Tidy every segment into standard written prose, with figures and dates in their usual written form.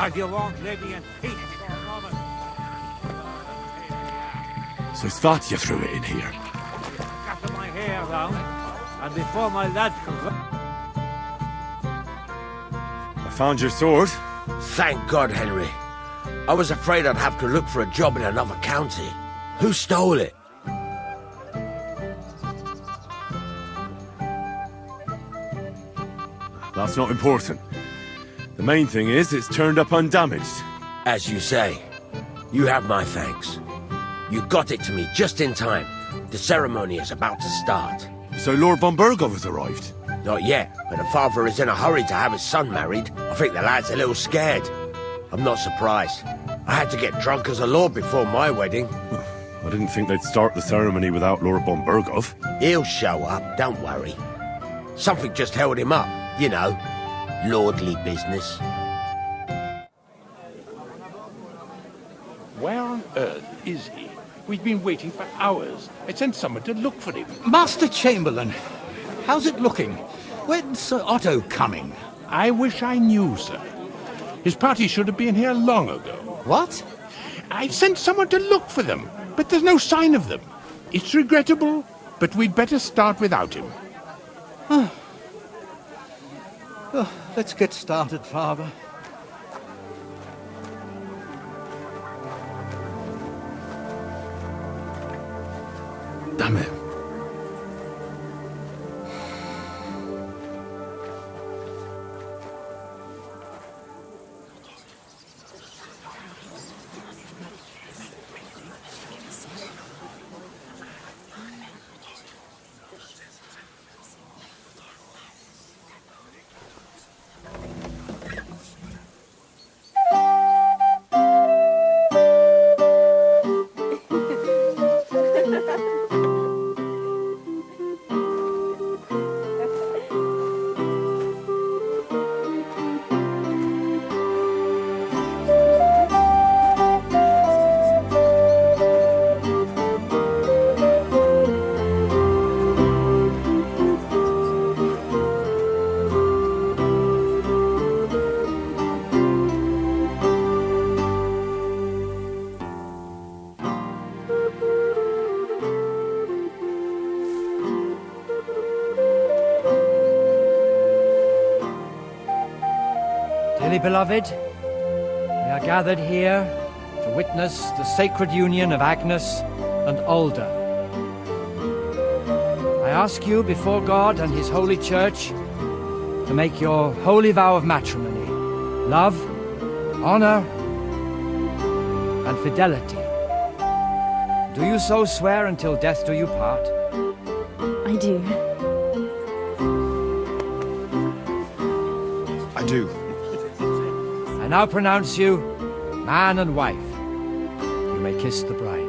As you won't leave me in peace for a moment. So it's that you threw it in here? Got my hair down, and before my lads could go... I found your sword. Thank God, Henry. I was afraid I'd have to look for a job in another county. Who stole it? That's not important. The main thing is it's turned up undamaged. As you say, you have my thanks. You got it to me just in time. The ceremony is about to start. So Lord von Burgov has arrived? Not yet, but the father is in a hurry to have his son married. I think the lad's a little scared. I'm not surprised. I had to get drunk as a lord before my wedding. I didn't think they'd start the ceremony without Lord von Burgov. He'll show up, don't worry. Something just held him up, you know. Lordly business. Where on earth is he? We've been waiting for hours. I sent someone to look for him. Master Chamberlain, how's it looking? When's Sir Otto coming? I wish I knew, sir. His party should have been here long ago. What? I've sent someone to look for them, but there's no sign of them. It's regrettable, but we'd better start without him. Oh, let's get started, Father. Damn it. Dearly beloved, we are gathered here to witness the sacred union of Agnes and Alda. I ask you before God and His holy church to make your holy vow of matrimony, love, honor, and fidelity. Do you so swear until death do you part? I do. I do. I now pronounce you man and wife. You may kiss the bride.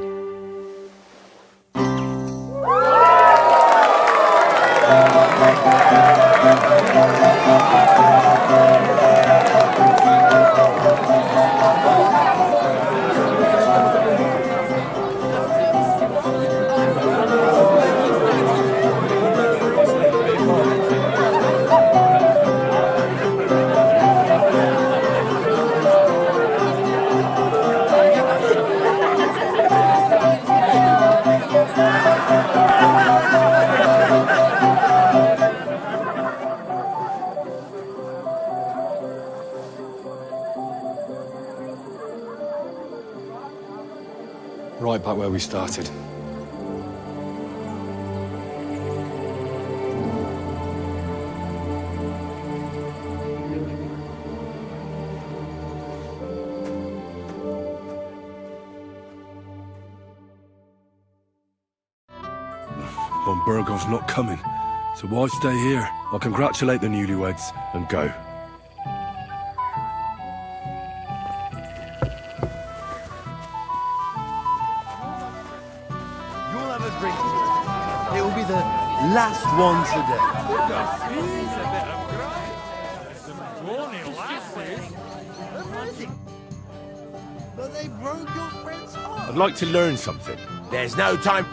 Right back where we started. Von Burgov's not coming, so why stay here? I'll congratulate the newlyweds and go. You'll have a drink. It will be the last one today. But they broke your friend's heart. I'd like to learn something. There's no time.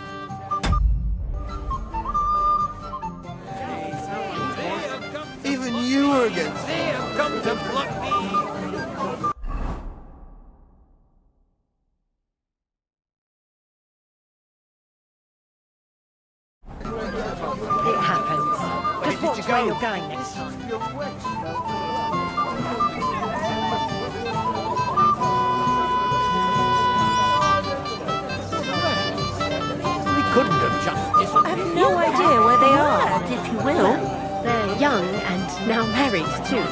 Even you are against They have come to pluck me. watch where you're going next time. We couldn't have just disappeared. I have no idea where they are. Word, if you will. They're young and now married, too.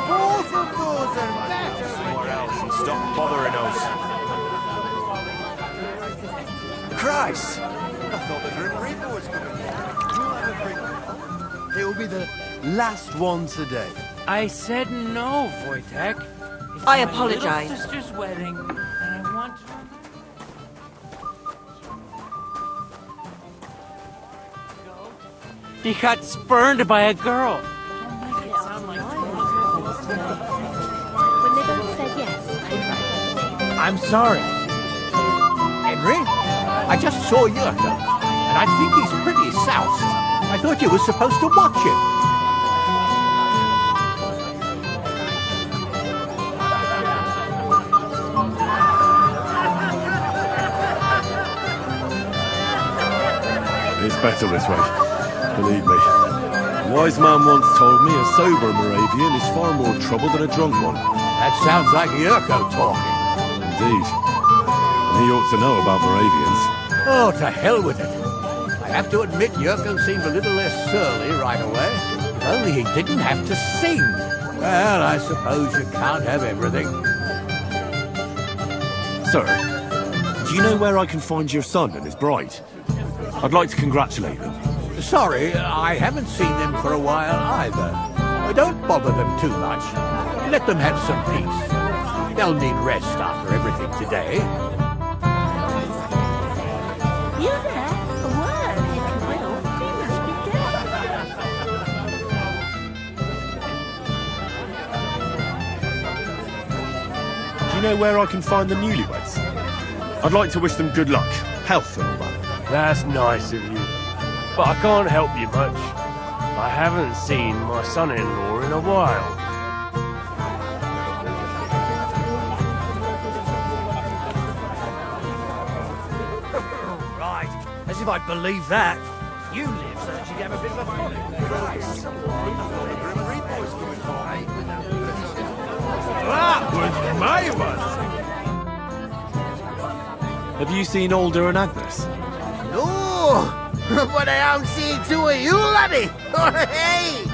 Both of those are back. Somewhere else and stop bothering us. Christ! I thought the Grim Reaper was coming. It will be the last one today. I said no, Wojtek. It's I my apologize. little sister's wedding, and I want... He got spurned by a girl. Don't make it sound like... When they both said yes, I'm sorry. Henry, I just saw Yurko, and I think he's pretty soused. I thought you were supposed to watch him. It's better this way. Believe me. A wise man once told me a sober Moravian is far more trouble than a drunk one. That sounds like Yurko talking. Indeed. And he ought to know about Moravians. Oh, to hell with it. I have to admit Yurko seemed a little less surly right away. If only he didn't have to sing. Well, I suppose you can't have everything. Sir, do you know where I can find your son and his bride? I'd like to congratulate them. Sorry, I haven't seen them for a while either. Don't bother them too much. Let them have some peace. They'll need rest after everything today. you there? A word, if you will. She must be dead. Do you know where I can find the newlyweds? I'd like to wish them good luck, health and all that. That's nice of you, but I can't help you much. I haven't seen my son-in-law in a while. Right, as if I'd believe that. You live so that you'd have a bit of a fun. Christ. That was my one. Have you seen Alder and Agnes? No, but I am seeing two of you, laddie. Hey!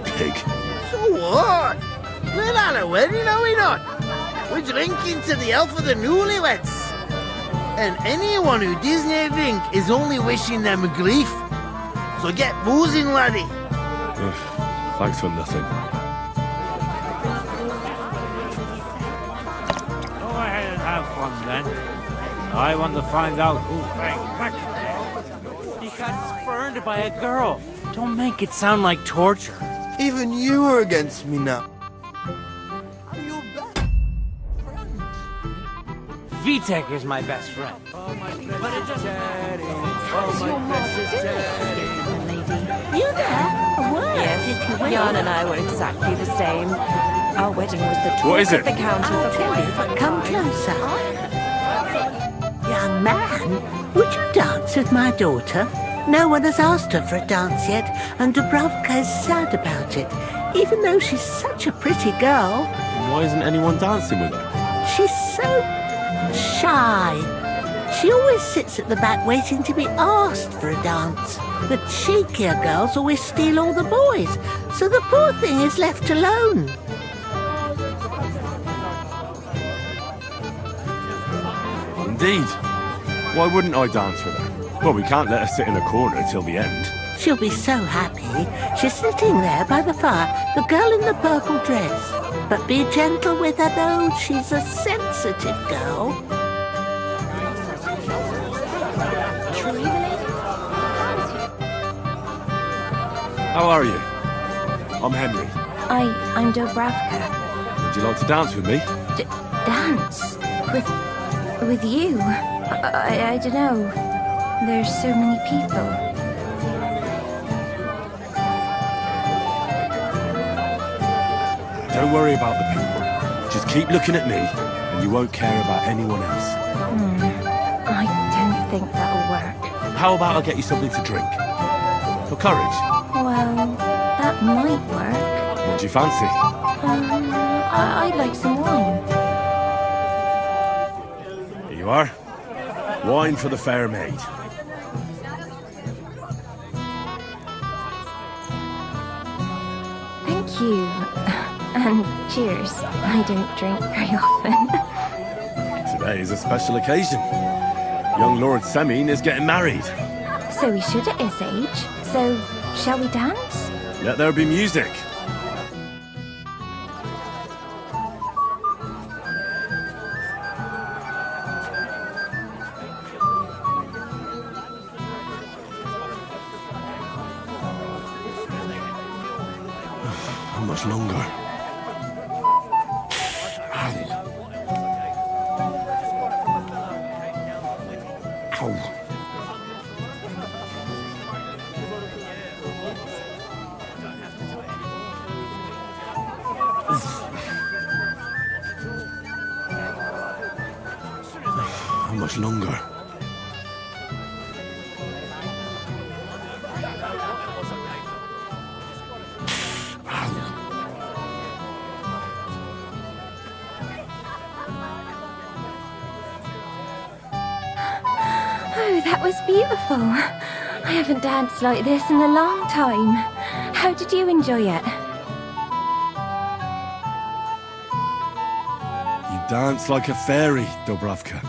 Pig. So what? We're at a wedding, are we not? We're drinking to the health of the newlyweds. And anyone who doesn't drink is only wishing them grief. So get boozing, laddie. Thanks for nothing. Go ahead and have fun then. I want to find out who franked He got spurned by a girl. Don't make it sound like torture. Even you are against me now. Vitek is my best friend. But it doesn't You there? A word, if you will. Jan and I were exactly the same. Our wedding was the What is talk it? of the county I'll for tell you, quite but come closer. Young man, would you dance with my daughter? No one has asked her for a dance yet, and Dubravka is sad about it, even though she's such a pretty girl. Why isn't anyone dancing with her? She's so shy. She always sits at the back waiting to be asked for a dance. The cheekier girls always steal all the boys, so the poor thing is left alone. Indeed. Why wouldn't I dance with her? Well, we can't let her sit in a corner till the end. She'll be so happy. She's sitting there by the fire, the girl in the purple dress. But be gentle with her, though. She's a sensitive girl. How are you? I'm Henry. I'm Dubravka. Would you like to dance with me? Dance? With you? I don't know. There's so many people. Don't worry about the people. Just keep looking at me, and you won't care about anyone else. I don't think that'll work. How about I get you something to drink? For courage? Well, that might work. What do you fancy? I'd like some wine. Here you are. Wine for the fair maid. Thank you. And cheers. I don't drink very often. Today is a special occasion. Young Lord Semine is getting married. So we should at his age. So, shall we dance? Let there be music. How much longer? Ow. How much longer? Oh, that was beautiful. I haven't danced like this in a long time. How did you enjoy it? You dance like a fairy, Dubravka.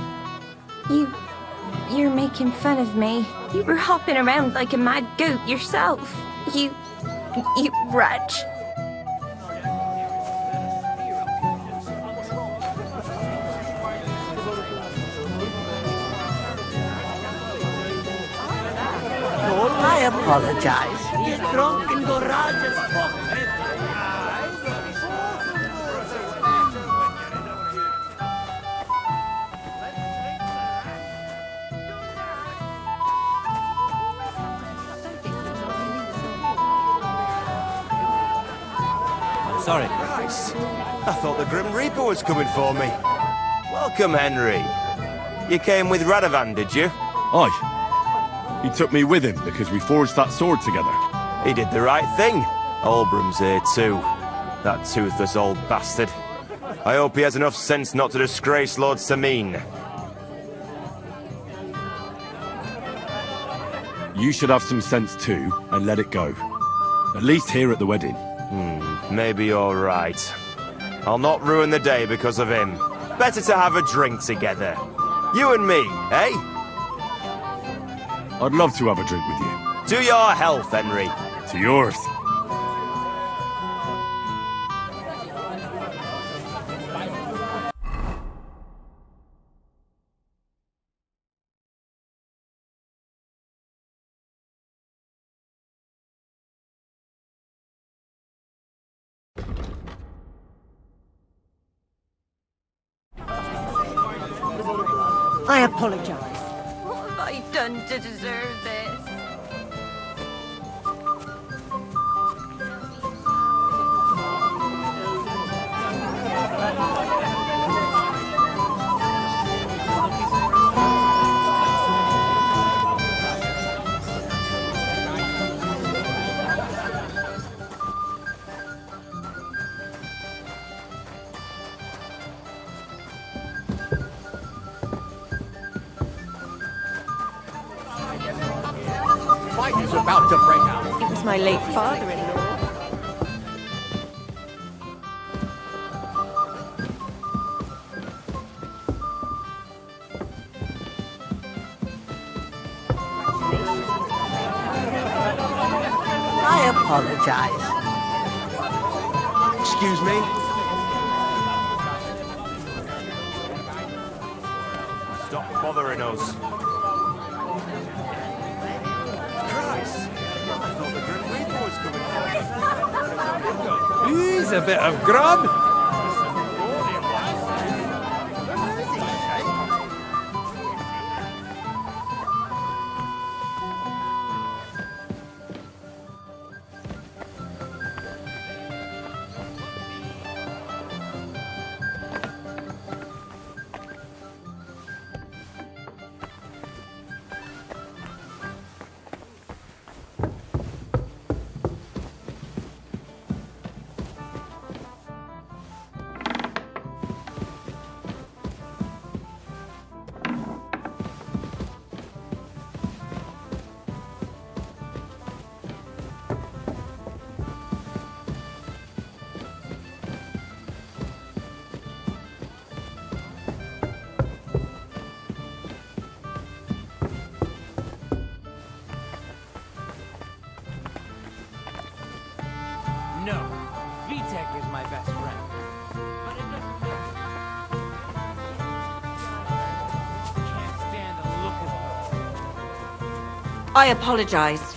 You're making fun of me. You were hopping around like a mad goat yourself. You wretch. I apologize. He's drunk and garage as fuck. I'm sorry. Christ. I thought the Grim Reaper was coming for me. Welcome, Henry. You came with Radovan, did you? Aye. He took me with him because we forged that sword together. He did the right thing. Olbram's here too. That toothless old bastard. I hope he has enough sense not to disgrace Lord Semine. You should have some sense too, and let it go. At least here at the wedding. Maybe you're right. I'll not ruin the day because of him. Better to have a drink together. You and me, eh? I'd love to have a drink with you. To your health, Henry. To yours. I apologize. What have I done to deserve this? Fight is about to break out. It was my late father-in-law. I apologize. Excuse me? Stop bothering us. Christ! I thought the Grim Reaper was coming for me. He's a bit of grub. I apologize.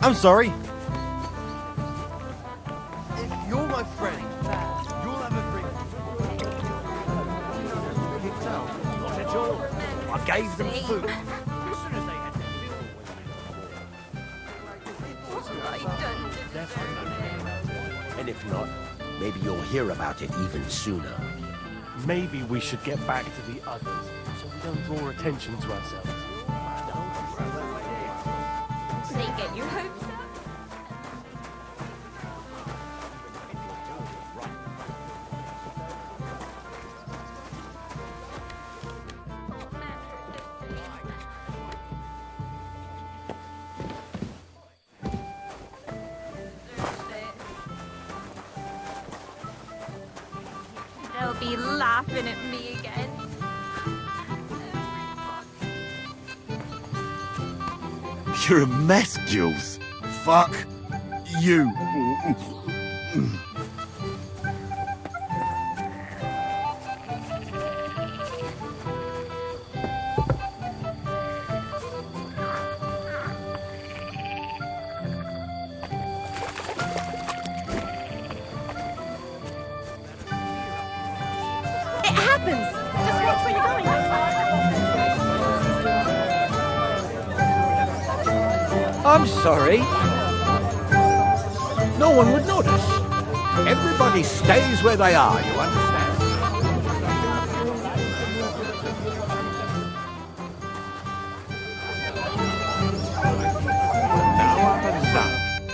I'm sorry. If you're my friend, you'll have a drink. Not at all. I gave them food. And if not, maybe you'll hear about it even sooner. Maybe we should get back to the others, so we don't draw attention to ourselves. They get your hopes up. They'll be laughing at me again. You're a mess, Jules. Fuck you. It happens! Just watch where you're going. I'm sorry. No one would notice. Everybody stays where they are, you understand?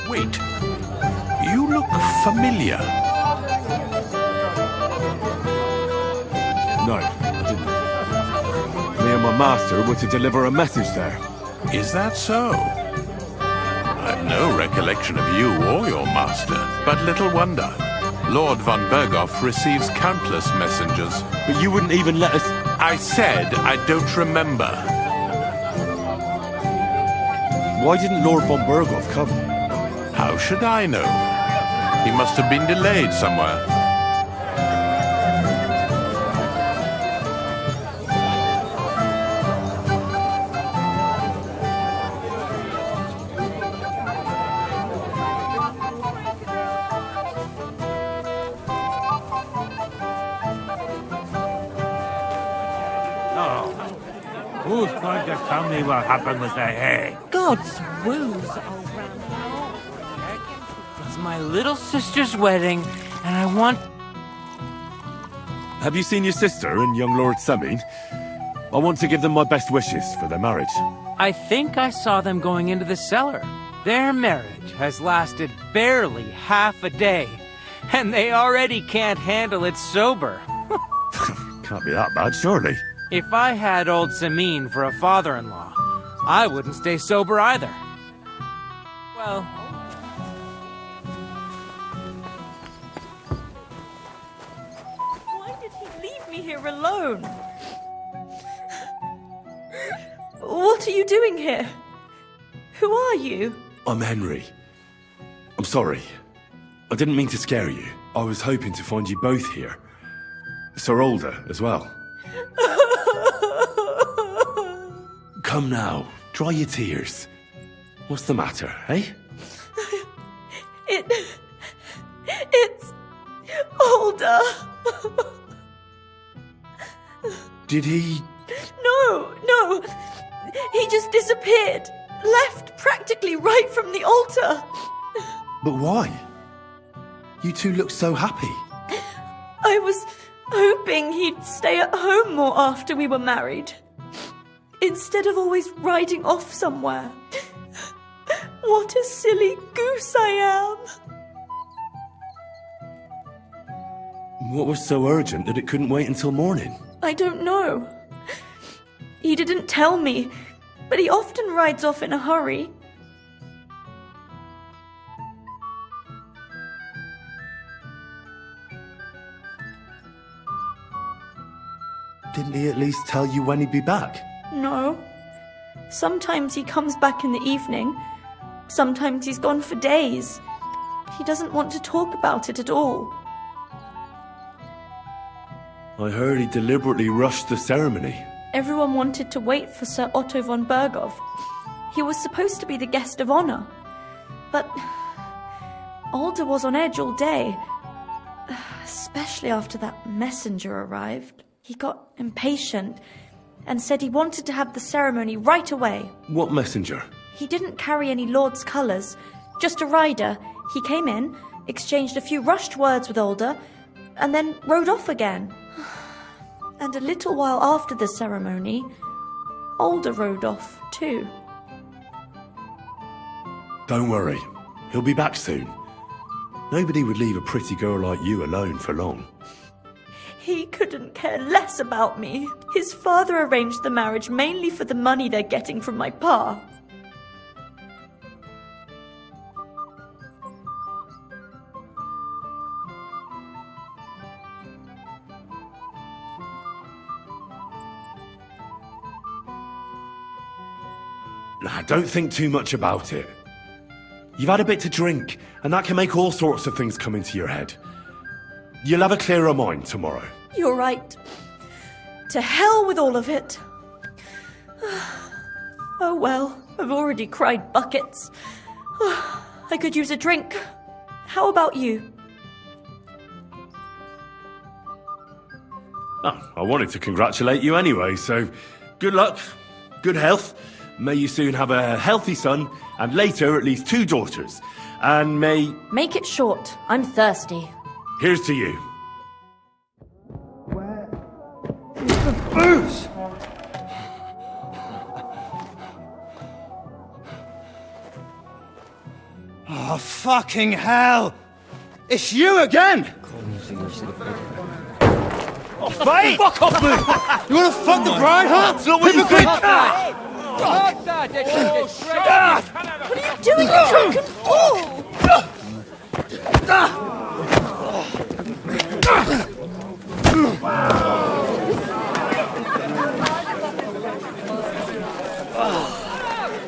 Wait. You look familiar. No, I didn't. Me and my master were to deliver a message there. Is that so? I've no recollection of you or your master, but little wonder. Lord von Berghoff receives countless messengers. But you wouldn't even let us... I said I don't remember. Why didn't Lord von Berghoff come? How should I know? He must have been delayed somewhere. Who's going to tell me what happened with the hay? God's woos, old round. It's my little sister's wedding, and I want... Have you seen your sister and young Lord Semin? I want to give them my best wishes for their marriage. I think I saw them going into the cellar. Their marriage has lasted barely half a day, and they already can't handle it sober. Can't be that bad, surely. If I had old Samin for a father-in-law, I wouldn't stay sober either. Well... Why did he leave me here alone? What are you doing here? Who are you? I'm Henry. I'm sorry. I didn't mean to scare you. I was hoping to find you both here. Sir Older as well. Come now, dry your tears. What's the matter, eh? It's Older. Did he... No. He just disappeared. Left practically right from the altar. But why? You two look so happy. I was hoping he'd stay at home more after we were married. Instead of always riding off somewhere. What a silly goose I am. What was so urgent that it couldn't wait until morning? I don't know. He didn't tell me, but he often rides off in a hurry. Didn't he at least tell you when he'd be back? No. Sometimes he comes back in the evening. Sometimes he's gone for days. He doesn't want to talk about it at all. I heard he deliberately rushed the ceremony. everyone wanted to wait for Sir Otto von Berghoff. He was supposed to be the guest of honor. But Alder was on edge all day, especially after that messenger arrived. He got impatient and said he wanted to have the ceremony right away. What messenger? He didn't carry any lord's colours, just a rider. He came in, exchanged a few rushed words with Alder, and then rode off again. And a little while after the ceremony, Alder rode off too. Don't worry, he'll be back soon. Nobody would leave a pretty girl like you alone for long. He couldn't care less about me. His father arranged the marriage mainly for the money they're getting from my pa. Nah, don't think too much about it. You've had a bit to drink, and that can make all sorts of things come into your head. You'll have a clearer mind tomorrow. You're right. To hell with all of it. Oh well, I've already cried buckets. I could use a drink. How about you? Oh, I wanted to congratulate you anyway, so good luck, good health. May you soon have a healthy son, and later at least 2 daughters. And may... Make it short. I'm thirsty. Here's to you. Booze! Oh, fucking hell! It's you again! Oh, Fate! Fuck off, mate! You wanna fuck the bride, huh? That's not what you think! What are you doing, you drunken fool?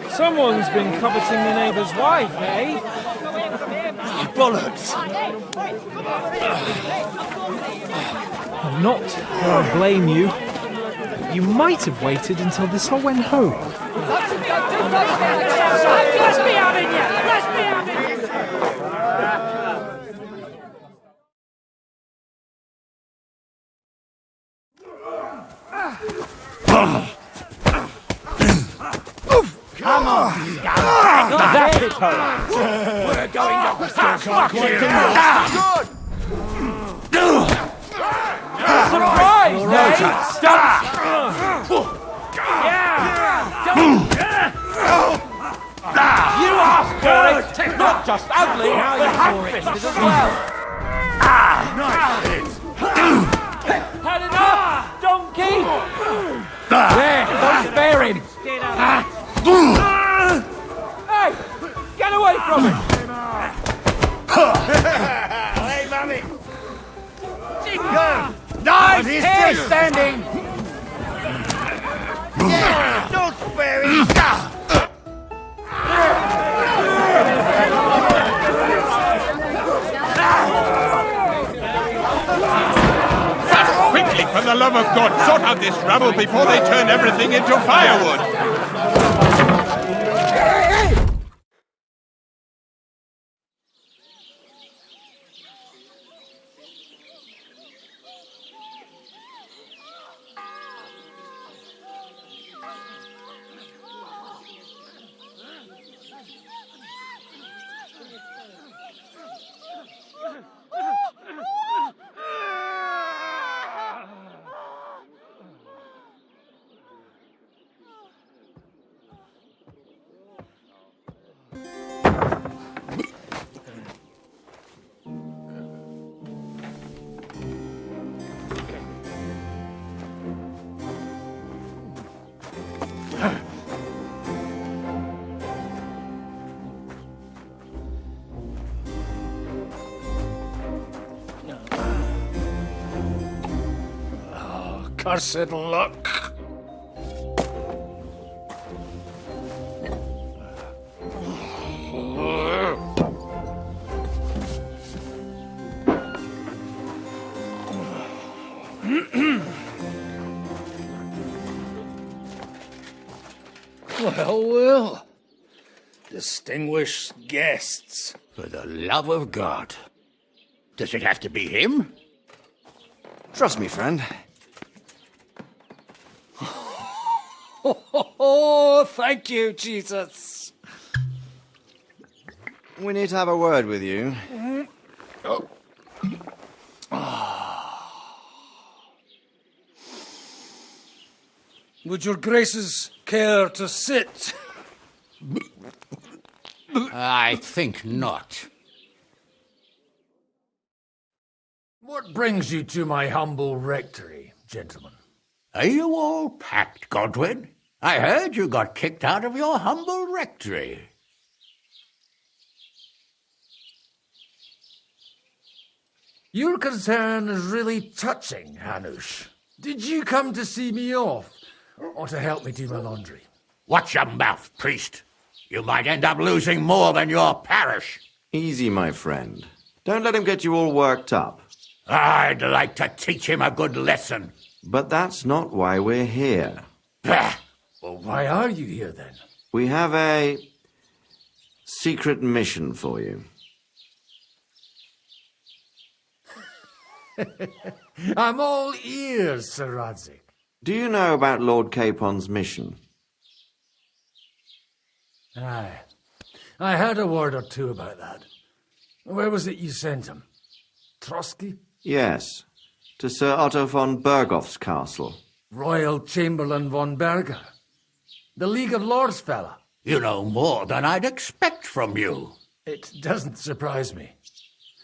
Someone's been coveting the neighbour's wife, eh? Bollocks! Not that I blame you. You might have waited until this all went home. Let's be having you! Let's be having you! Come on, that's it, we're going to Surprise, eh? Stop! You asked for it! Not just ugly, now you're ham-fisted as well! Had enough, donkey! There, don't spare him! Hey! Get away from him! Hey, mummy! Nice hair standing! Yeah, don't spare him! Quickly, for the love of God, sort out this rubble before they turn everything into firewood! Cursed luck. Well. Distinguished guests. For the love of God. Does it have to be him? Trust me, friend. Oh, thank you, Jesus. We need to have a word with you. Would your graces care to sit? I think not. What brings you to my humble rectory, gentlemen? Are you all packed, Godwin? I heard you got kicked out of your humble rectory. Your concern is really touching, Hanush. Did you come to see me off, or to help me do my laundry? Watch your mouth, priest. You might end up losing more than your parish. Easy, my friend. Don't let him get you all worked up. I'd like to teach him a good lesson. But that's not why we're here. Bah! Well, why are you here, then? We have a secret mission for you. I'm all ears, Sir Radzik. Do you know about Lord Capon's mission? Aye. I heard a word or two about that. Where was it you sent him? Trotsky? Yes, to Sir Otto von Bergoff's castle. Royal Chamberlain von Berger. The League of Lords fella. You know more than I'd expect from you. It doesn't surprise me.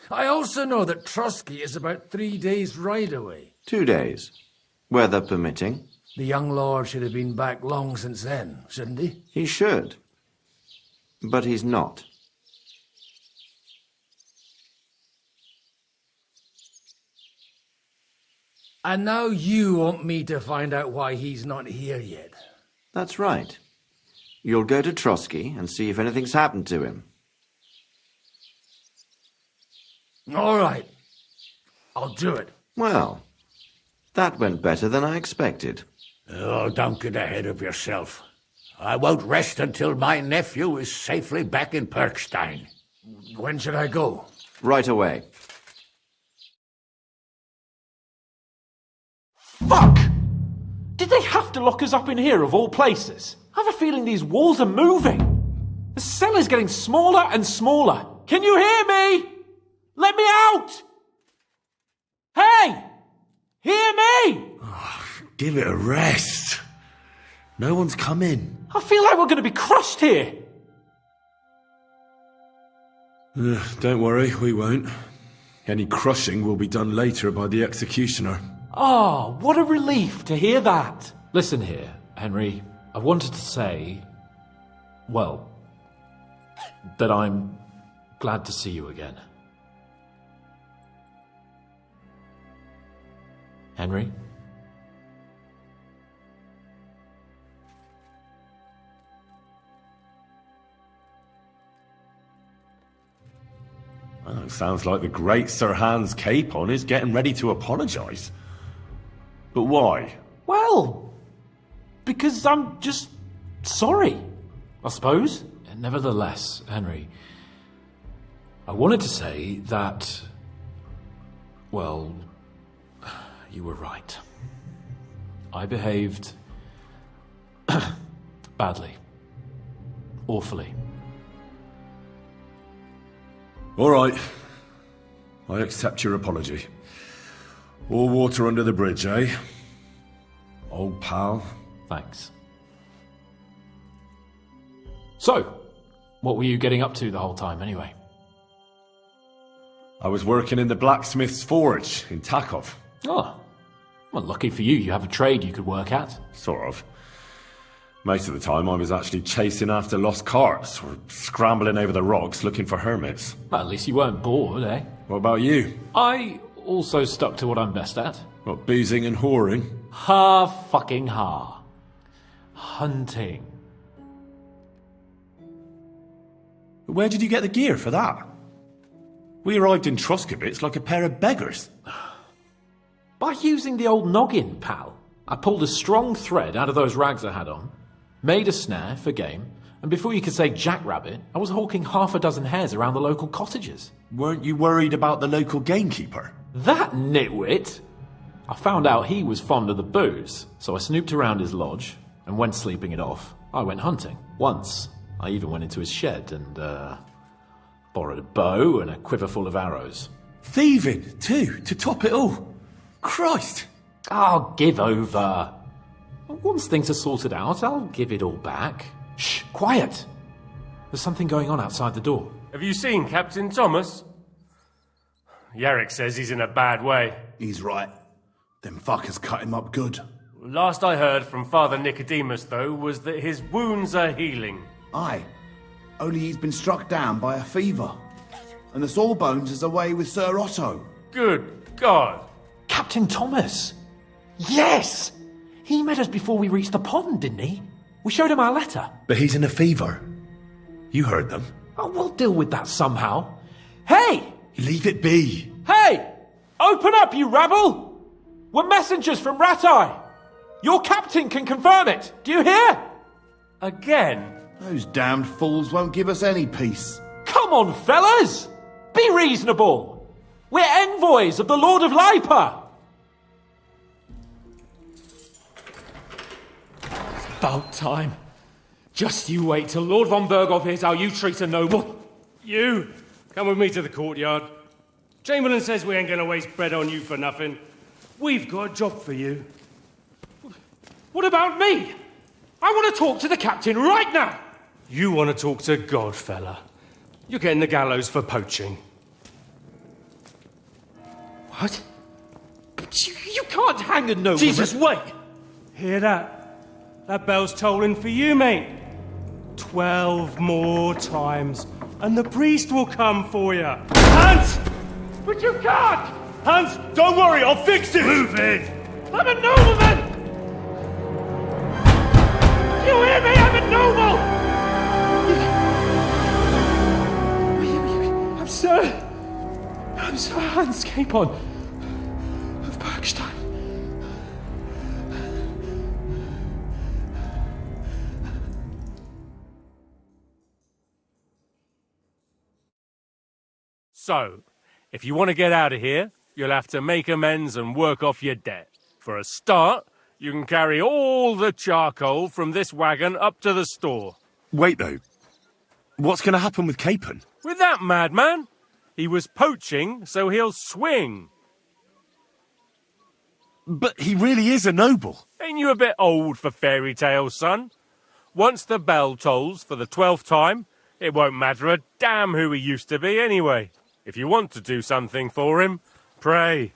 I also know that Trotsky is about 3 days' ride away. 2 days, weather permitting. The young lord should have been back long since then, shouldn't he? He should. But he's not. And now you want me to find out why he's not here yet. That's right. You'll go to Trotsky and see if anything's happened to him. All right. I'll do it. Well, that went better than I expected. Oh, don't get ahead of yourself. I won't rest until my nephew is safely back in Perkstein. When should I go? Right away. Fuck! Did they have to lock us up in here of all places? I have a feeling these walls are moving. The cell is getting smaller and smaller. Can you hear me? Let me out! Hey! Hear me! Give it a rest. No one's come in. I feel like we're going to be crushed here. Don't worry, we won't. Any crushing will be done later by the executioner. Oh, what a relief to hear that. Listen here, Henry. I wanted to say, well, that I'm glad to see you again. Henry? Well, it sounds like the great Sir Hans Capon is getting ready to apologise. But why? Well, because I'm just sorry, I suppose. Nevertheless, Henry, I wanted to say that, well, you were right. I behaved badly. Awfully. All right. I accept your apology. All water under the bridge, eh? Old pal. Thanks. So, what were you getting up to the whole time, anyway? I was working in the blacksmith's forge in Takov. Oh, well, lucky for you, you have a trade you could work at. Sort of. Most of the time I was actually chasing after lost carts or scrambling over the rocks looking for hermits. Well, at least you weren't bored, eh? What about you? I also stuck to what I'm best at. What, boozing and whoring? Fucking ha. Hunting. Where did you get the gear for that? We arrived in Troskowitz like a pair of beggars. By using the old noggin, pal. I pulled a strong thread out of those rags I had on, Made a snare for game, and before you could say jackrabbit, I was hawking half a dozen hares around the local cottages. Weren't you worried about the local gamekeeper? That nitwit! I found out he was fond of the booze, so I snooped around his lodge, and when sleeping it off, I went hunting. Once, I even went into his shed and, borrowed a bow and a quiver full of arrows. Thieving, too, to top it all. Christ! Oh, give over. Once things are sorted out, I'll give it all back. Shh, quiet! There's something going on outside the door. Have you seen Captain Thomas? Yarrick says he's in a bad way. He's right. Them fuckers cut him up good. Last I heard from Father Nicodemus, though, was that his wounds are healing. Aye. Only he's been struck down by a fever. And the Sawbones is away with Sir Otto. Good God! Captain Thomas! Yes! He met us before we reached the pond, didn't he? We showed him our letter. But he's in a fever. You heard them. Oh, we'll deal with that somehow. Hey! Leave it be. Hey! Open up, you rabble! We're messengers from Ratai. Your captain can confirm it. Do you hear? Again? Those damned fools won't give us any peace. Come on, fellas! Be reasonable. We're envoys of the Lord of Lipa. About time. Just you wait till Lord von Berghoff hears how you treat a noble. You, come with me to the courtyard. Chamberlain says we ain't gonna waste bread on you for nothing. We've got a job for you. What about me? I want to talk to the captain right now. You want to talk to God, fella. You're getting the gallows for poaching. What? But you can't hang a nobleman. Jesus, wait! Hear that? That bell's tolling for you, mate. 12 more times, and the priest will come for you. Hans! But you can't! Hans, don't worry, I'll fix it! Move it! I'm a nobleman! You hear me? I'm a noble! I'm Sir Hans Capon of Bergstein. So, if you want to get out of here, you'll have to make amends and work off your debt. For a start, you can carry all the charcoal from this wagon up to the store. Wait, though. What's going to happen with Capon? With that madman? He was poaching, so he'll swing. But he really is a noble. Ain't you a bit old for fairy tales, son? Once the bell tolls for the 12th time, it won't matter a damn who he used to be anyway. If you want to do something for him, pray.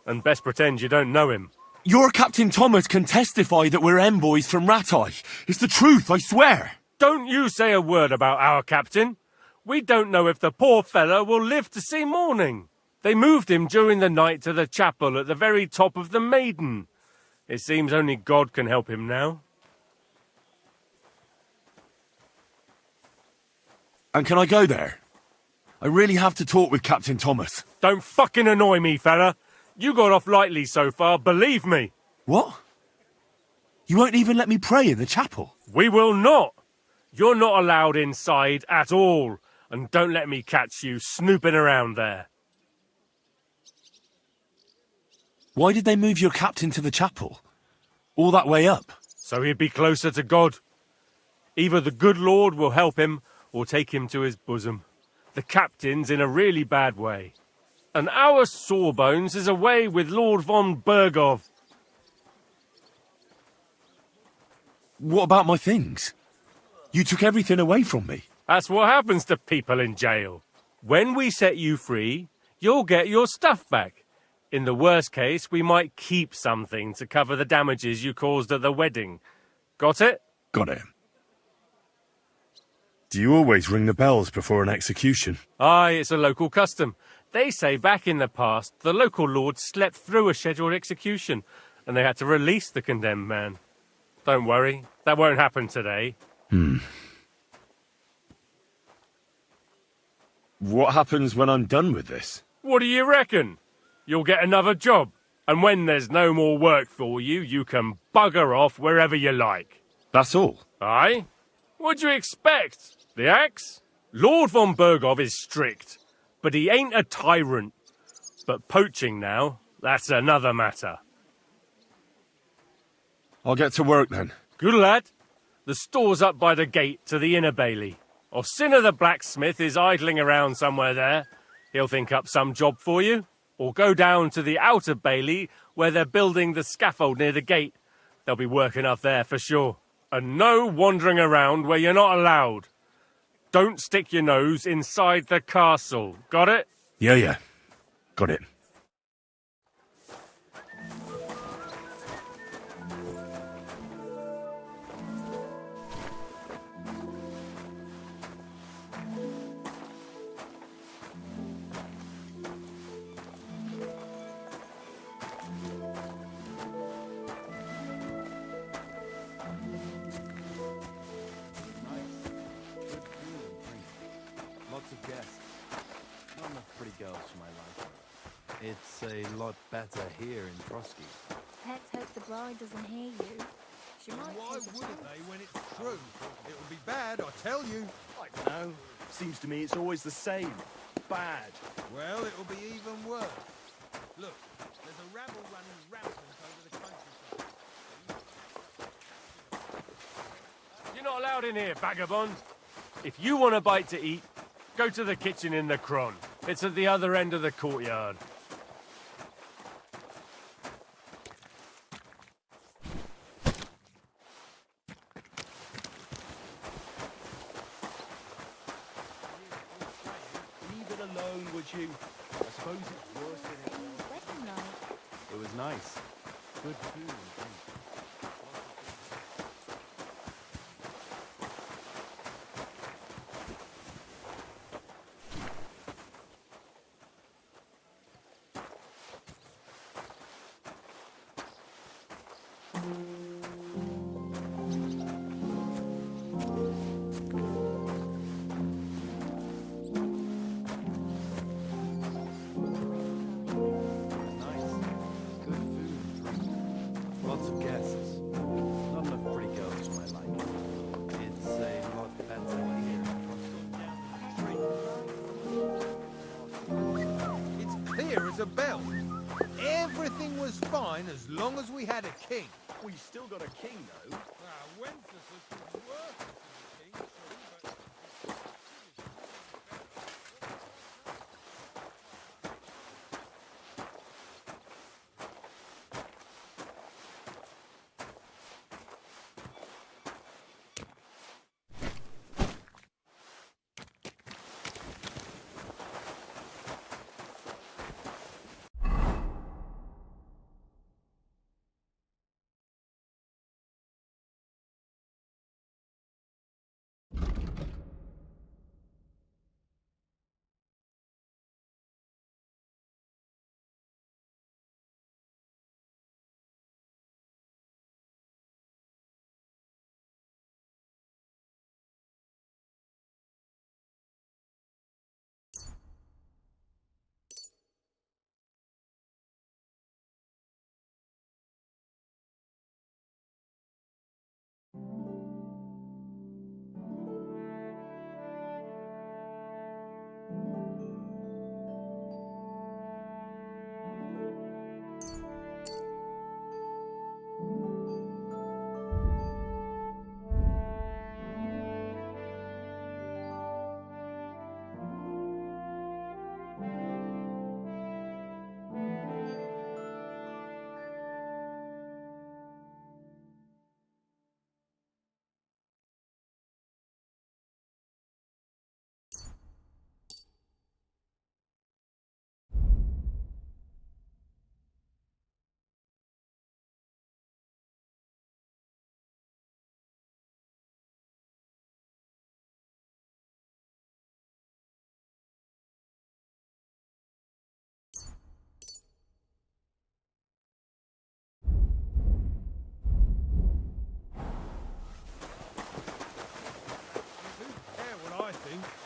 And best pretend you don't know him. Your Captain Thomas can testify that we're envoys from Ratai. It's the truth, I swear. Don't you say a word about our captain. We don't know if the poor fellow will live to see morning. They moved him during the night to the chapel at the very top of the Maiden. It seems only God can help him now. And can I go there? I really have to talk with Captain Thomas. Don't fucking annoy me, fella. You got off lightly so far, believe me. What? You won't even let me pray in the chapel? We will not. You're not allowed inside at all. And don't let me catch you snooping around there. Why did they move your captain to the chapel? All that way up? So he'd be closer to God. Either the good Lord will help him or take him to his bosom. The captain's in a really bad way. And our Sawbones is away with Lord von Berghoff. What about my things? You took everything away from me. That's what happens to people in jail. When we set you free, you'll get your stuff back. In the worst case, we might keep something to cover the damages you caused at the wedding. Got it? Got it. Do you always ring the bells before an execution? Aye, it's a local custom. They say back in the past, the local lord slept through a scheduled execution, and they had to release the condemned man. Don't worry, that won't happen today. What happens when I'm done with this? What do you reckon? You'll get another job, and when there's no more work for you, you can bugger off wherever you like. That's all. Aye? What'd you expect? The axe? Lord von Bergov is strict, but he ain't a tyrant. But poaching now, that's another matter. I'll get to work then. Good lad. The store's up by the gate to the inner bailey. Orsina the blacksmith is idling around somewhere there. He'll think up some job for you. Or go down to the outer bailey where they're building the scaffold near the gate. They'll be work enough there for sure. And no wandering around where you're not allowed. Don't stick your nose inside the castle. Got it? Yeah. Got it. It's a lot better here in Trotsky. Let's hope the bride doesn't hear you. She might. Why wouldn't they when it's true? It'll be bad, I tell you. I don't know. Seems to me it's always the same. Bad. Well, it'll be even worse. Look, there's a rabble running rampant over the countryside. You're not allowed in here, vagabond. If you want a bite to eat, go to the kitchen in the Cron. It's at the other end of the courtyard. Leave it alone, would you? I suppose it's worse than it was. It was nice. Good food and drink. A bell. Everything was fine as long as we had a king. We still got a king, though. Wenceslas was worse than a king, but...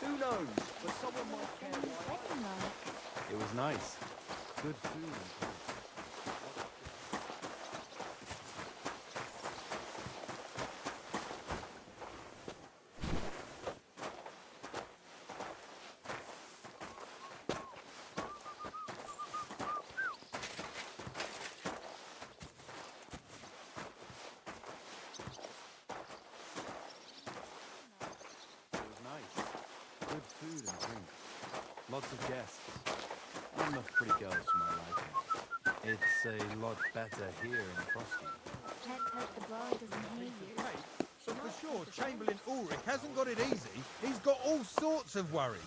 Who knows? But someone might care why. It was nice. Good food and drink. food and drink. Lots of guests. Not enough pretty girls for my liking. It's a lot better here in Frosty. Let's hope the bride doesn't hear you. But for sure, Chamberlain Ulrich hasn't got it easy. He's got all sorts of worries.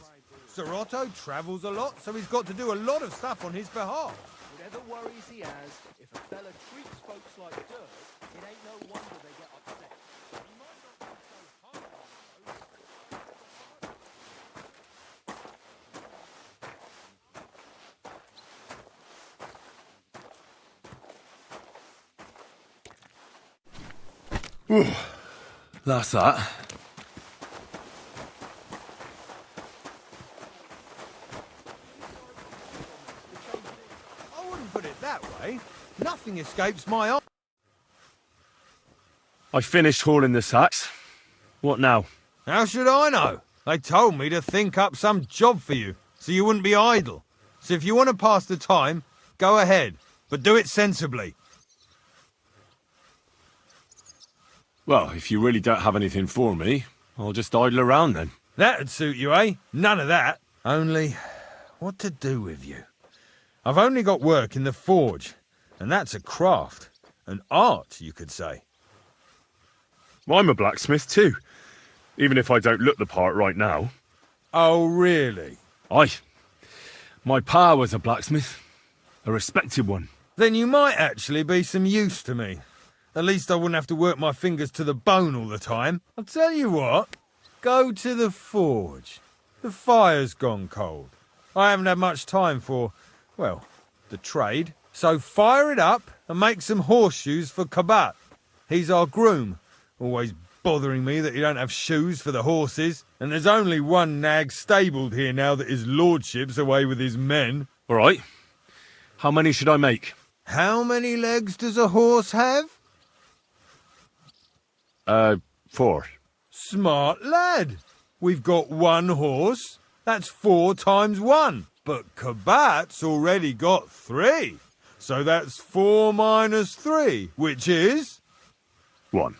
Sir Otto travels a lot, so he's got to do a lot of stuff on his behalf. Whatever worries he has, if a fella treats folks like dirt, it ain't no wonder they get upset. He might not be so hard That's that. I wouldn't put it that way. Nothing escapes my eye. I finished hauling the sacks. What now? How should I know? They told me to think up some job for you, so you wouldn't be idle. So if you want to pass the time, go ahead, but do it sensibly. Well, if you really don't have anything for me, I'll just idle around then. That'd suit you, eh? None of that. Only, what to do with you? I've only got work in the forge, and that's a craft. An art, you could say. Well, I'm a blacksmith too, even if I don't look the part right now. Oh, really? Aye. My pa was a blacksmith. A respected one. Then you might actually be some use to me. At least I wouldn't have to work my fingers to the bone all the time. I'll tell you what. Go to the forge. The fire's gone cold. I haven't had much time for, well, the trade. So fire it up and make some horseshoes for Kabat. He's our groom. Always bothering me that you don't have shoes for the horses. And there's only one nag stabled here now that his lordship's away with his men. All right. How many should I make? How many legs does a horse have? 4. Smart lad. We've got one horse. That's 4 times 1. But Kabat's already got 3. So that's 4 minus 3, which is... 1.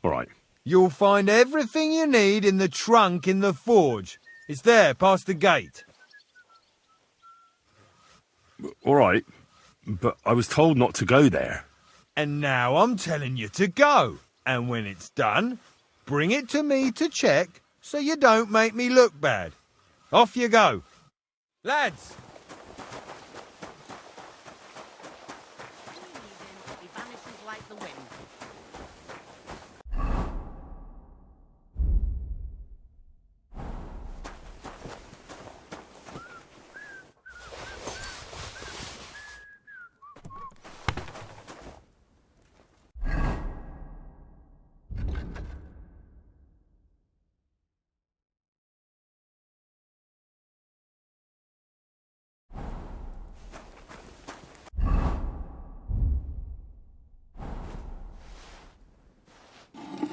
All right. You'll find everything you need in the trunk in the forge. It's there, past the gate. All right. But I was told not to go there. And now I'm telling you to go. And when it's done, bring it to me to check so you don't make me look bad. Off you go. Lads! He vanishes like the wind.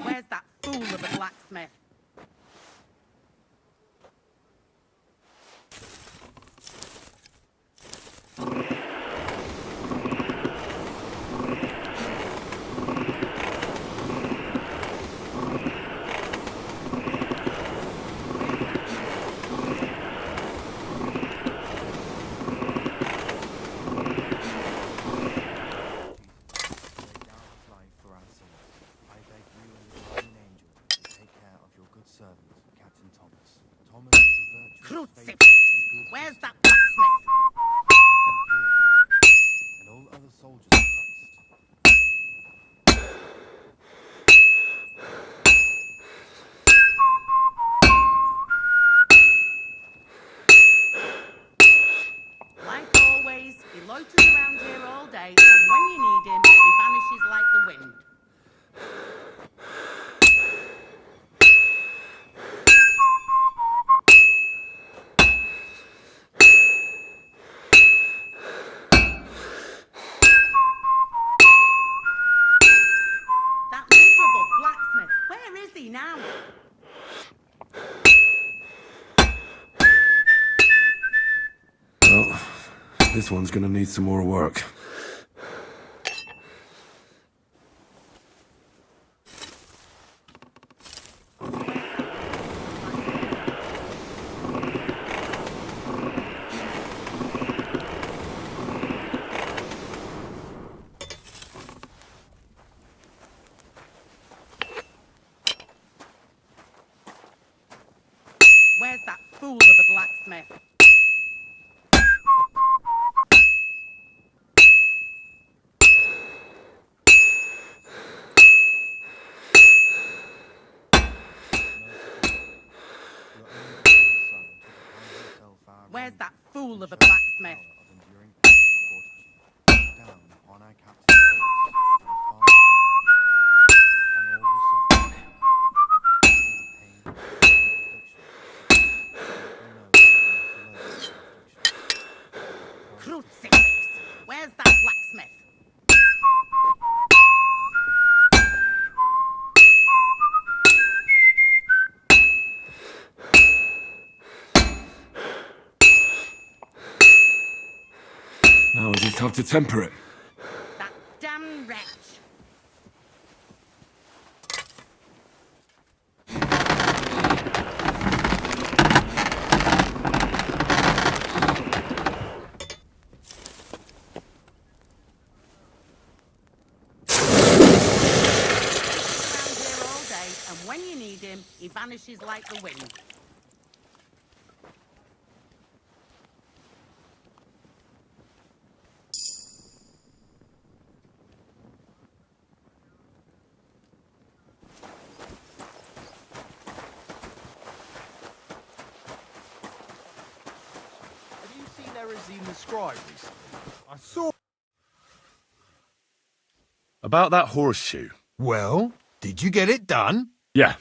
Where's that fool of a blacksmith? Crucifix! Where's that blacksmith? And all other soldiers of Christ. Like always, he loiters around here all day, and when you need him, he vanishes like the wind. That miserable blacksmith, where is he now? Well, this one's going to need some more work. Where's that fool of a blacksmith? Where's that fool of a blacksmith? Crucifix! Where's that blacksmith? Now I just have to temper it. That damn wretch! And when you need him, he vanishes like the wind. Have you seen Erezine the Scribe recently? I saw... About that horseshoe. Well, did you get it done? Yeah.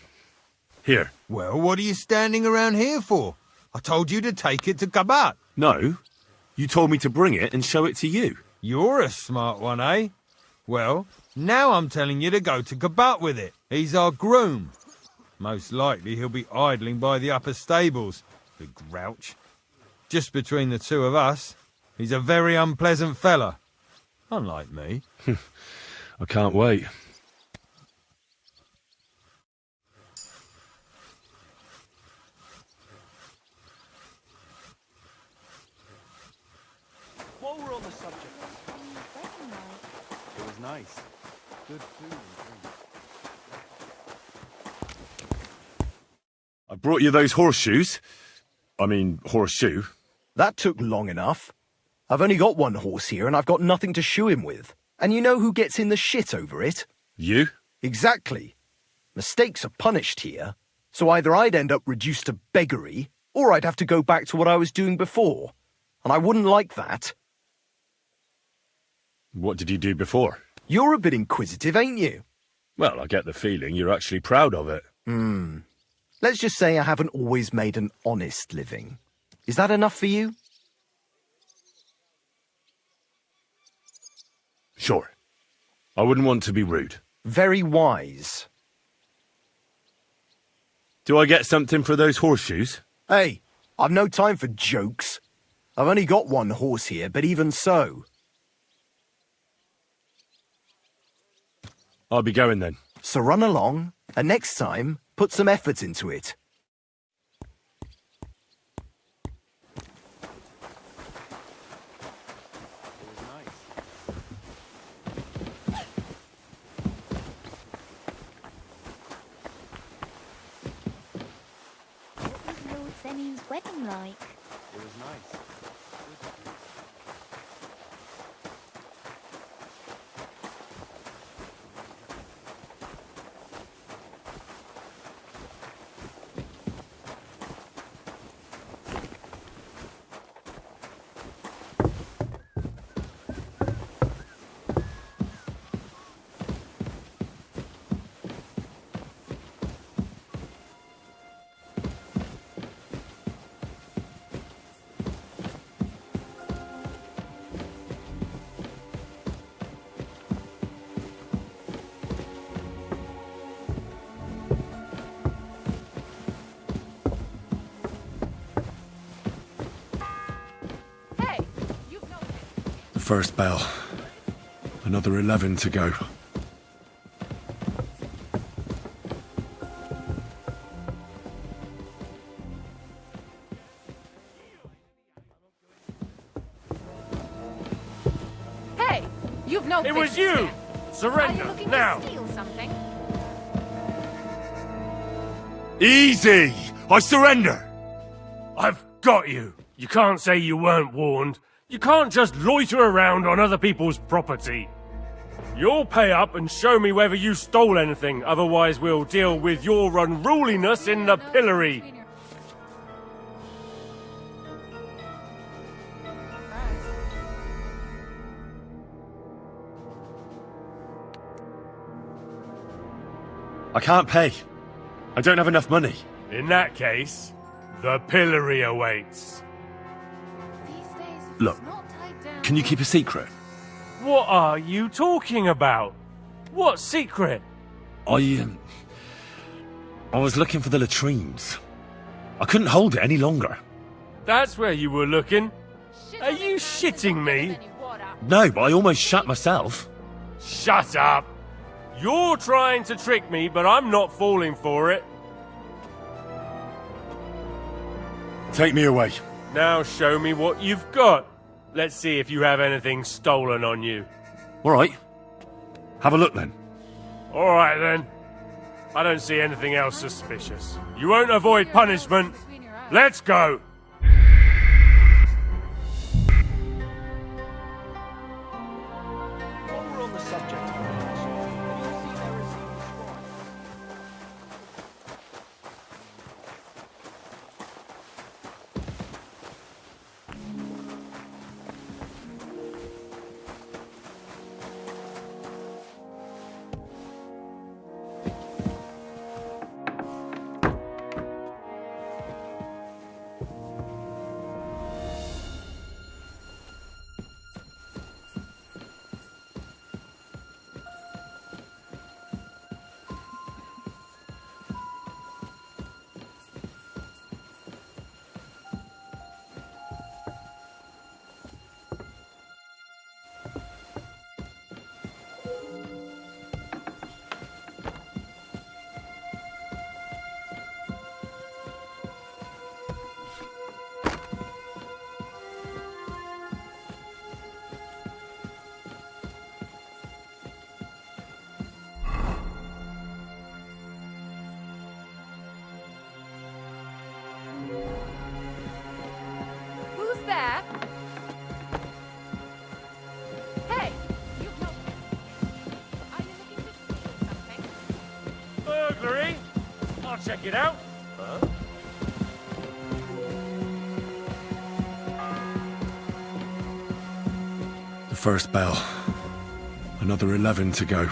Here. Well, what are you standing around here for? I told you to take it to Kabat. No. You told me to bring it and show it to you. You're a smart one, eh? Well, now I'm telling you to go to Kabat with it. He's our groom. Most likely he'll be idling by the upper stables. The grouch. Just between the two of us, he's a very unpleasant fella. Unlike me. I can't wait. While we're on the subject, it was nice. Good food and drink. I brought you those horseshoes. I mean, horseshoe. That took long enough. I've only got one horse here and I've got nothing to shoe him with. And you know who gets in the shit over it? You? Exactly. Mistakes are punished here, so either I'd end up reduced to beggary, or I'd have to go back to what I was doing before. And I wouldn't like that. What did you do before? You're a bit inquisitive, ain't you? Well, I get the feeling you're actually proud of it. Let's just say I haven't always made an honest living. Is that enough for you? Sure. I wouldn't want to be rude. Very wise. Do I get something for those horseshoes? Hey, I've no time for jokes. I've only got one horse here, but even so. I'll be going then. So run along, and next time, put some effort into it. What was Lord Zeni's wedding like? It was nice. First bell. Another 11 to go. Hey, you've no It was business you! here. Surrender, Are you looking now! to steal something? Easy! I surrender! I've got you. You can't say you weren't warned. You can't just loiter around on other people's property. You'll pay up and show me whether you stole anything, otherwise we'll deal with your unruliness in the pillory. I can't pay. I don't have enough money. In that case, the pillory awaits. Look, can you keep a secret? What are you talking about? What secret? I was looking for the latrines. I couldn't hold it any longer. That's where you were looking. Are you shitting me? No, but I almost shat myself. Shut up! You're trying to trick me, but I'm not falling for it. Take me away. Now show me what you've got. Let's see if you have anything stolen on you. All right. Have a look then. All right then. I don't see anything else suspicious. You won't avoid punishment. Let's go. There. Hey, you've not... Are you looking to steal something? Burglary? I'll check it out. Huh? The first bell. Another 11 to go.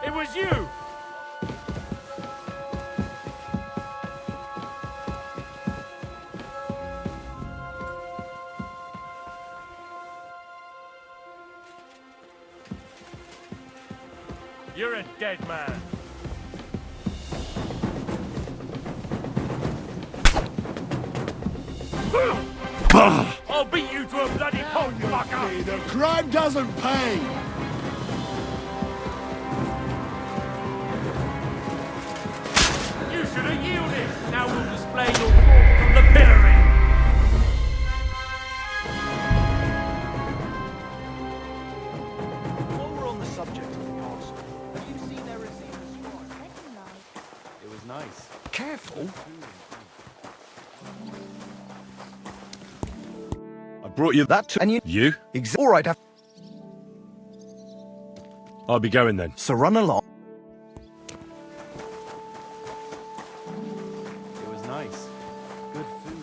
It was you! You're a dead man. I'll beat you to a bloody pulp, fucker! The crime doesn't pay! You should have yielded! Now we'll display your walk from the pillory! While we're on the subject of the castle, have you seen there is even It was nice. Careful! I brought you that too. And you? You? All right. I'll be going then. So run along. It was nice. Good food.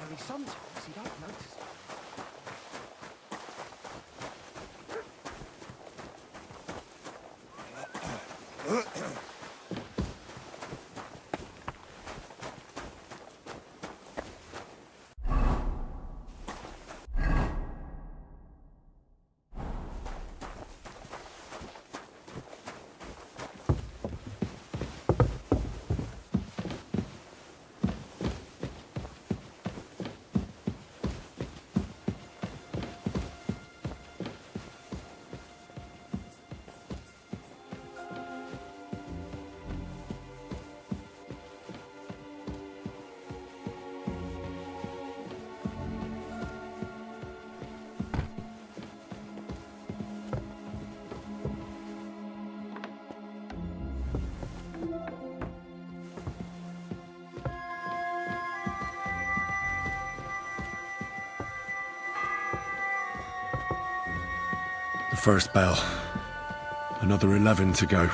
Only sometimes you don't notice. The first bell. Another 11 to go.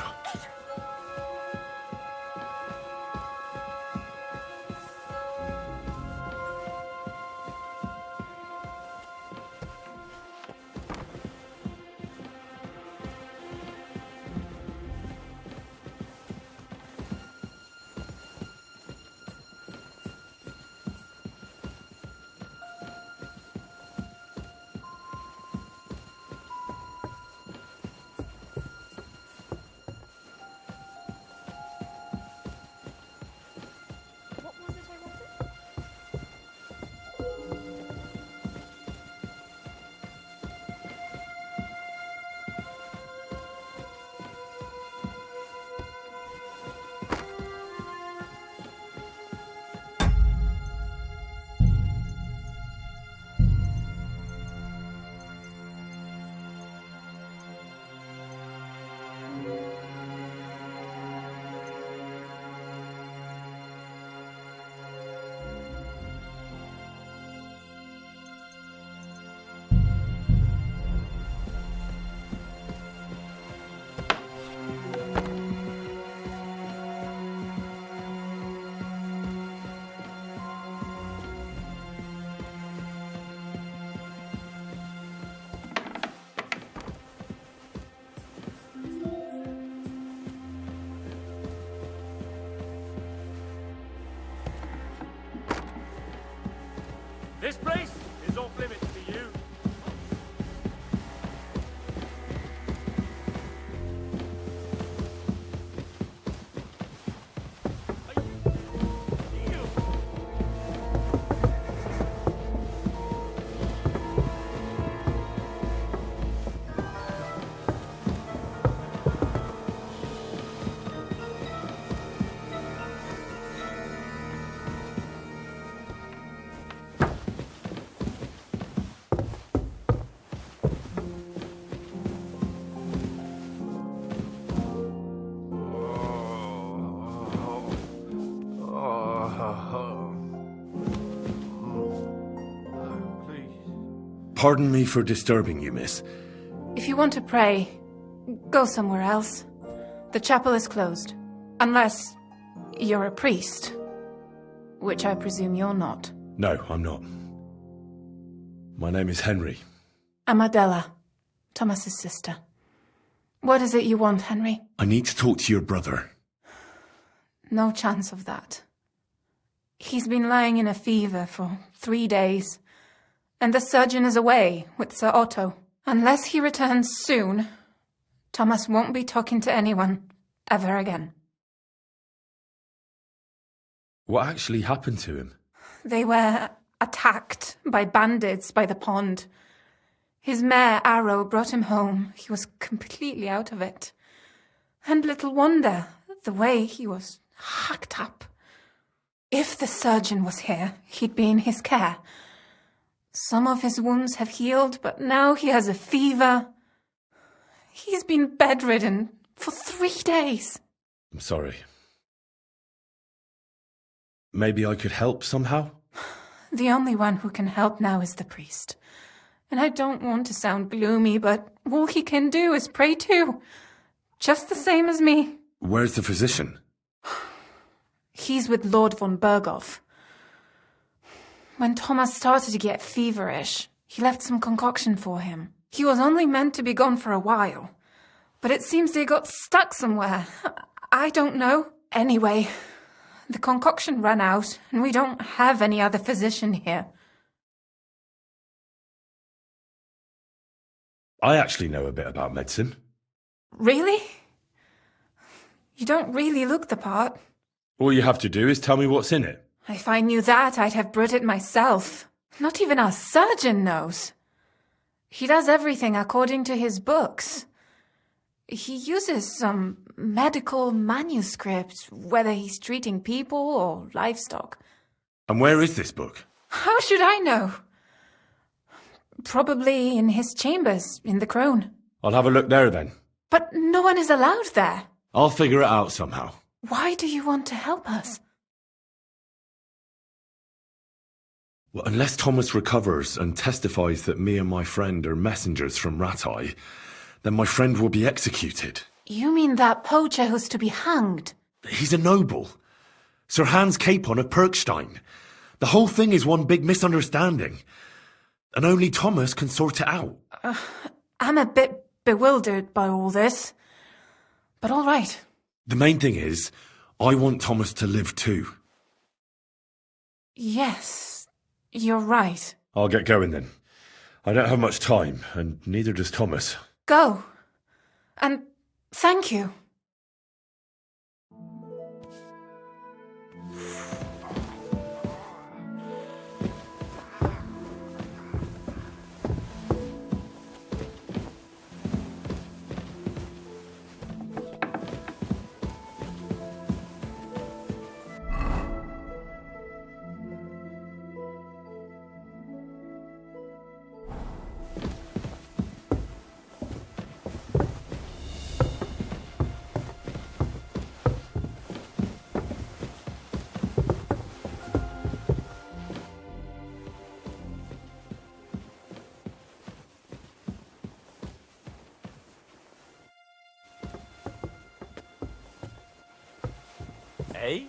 This place is off limits to you. Pardon me for disturbing you, miss. If you want to pray, go somewhere else. The chapel is closed. Unless you're a priest. Which I presume you're not. No, I'm not. My name is Henry. I'm Adela, Thomas's sister. What is it you want, Henry? I need to talk to your brother. No chance of that. He's been lying in a fever for 3 days. And the surgeon is away with Sir Otto. Unless he returns soon, Thomas won't be talking to anyone ever again. What actually happened to him? They were attacked by bandits by the pond. His mare, Arrow, brought him home. He was completely out of it. And little wonder, the way he was hacked up. If the surgeon was here, he'd be in his care. Some of his wounds have healed, but now he has a fever. He's been bedridden for 3 days. I'm sorry. Maybe I could help somehow? The only one who can help now is the priest. And I don't want to sound gloomy, but all he can do is pray too. Just the same as me. Where's the physician? He's with Lord von Berghoff. When Thomas started to get feverish, he left some concoction for him. He was only meant to be gone for a while. But it seems they got stuck somewhere. I don't know. Anyway, the concoction ran out, and we don't have any other physician here. I actually know a bit about medicine. Really? You don't really look the part. All you have to do is tell me what's in it. If I knew that, I'd have brewed it myself. Not even our surgeon knows. He does everything according to his books. He uses some medical manuscripts, whether he's treating people or livestock. And where is this book? How should I know? Probably in his chambers, in the Crone. I'll have a look there then. But no one is allowed there. I'll figure it out somehow. Why do you want to help us? Well, unless Thomas recovers and testifies that me and my friend are messengers from Ratai, then my friend will be executed. You mean that poacher who's to be hanged? He's a noble. Sir Hans Capon of Perkstein. The whole thing is one big misunderstanding. And only Thomas can sort it out. I'm a bit bewildered by all this. But all right. The main thing is, I want Thomas to live too. Yes, you're right. I'll get going then. I don't have much time, and neither does Thomas. Go. And thank you. Eh?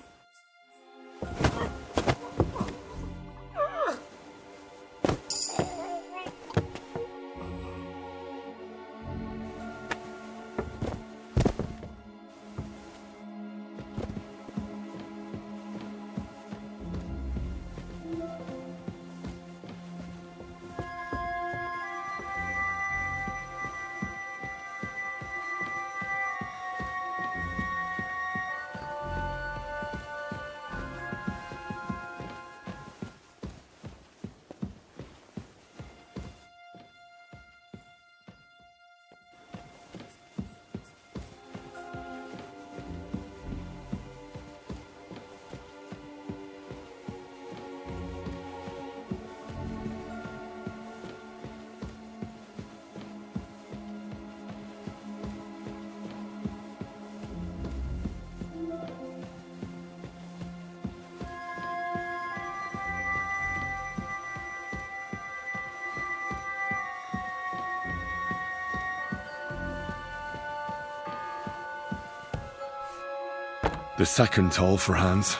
The second toll for Hans.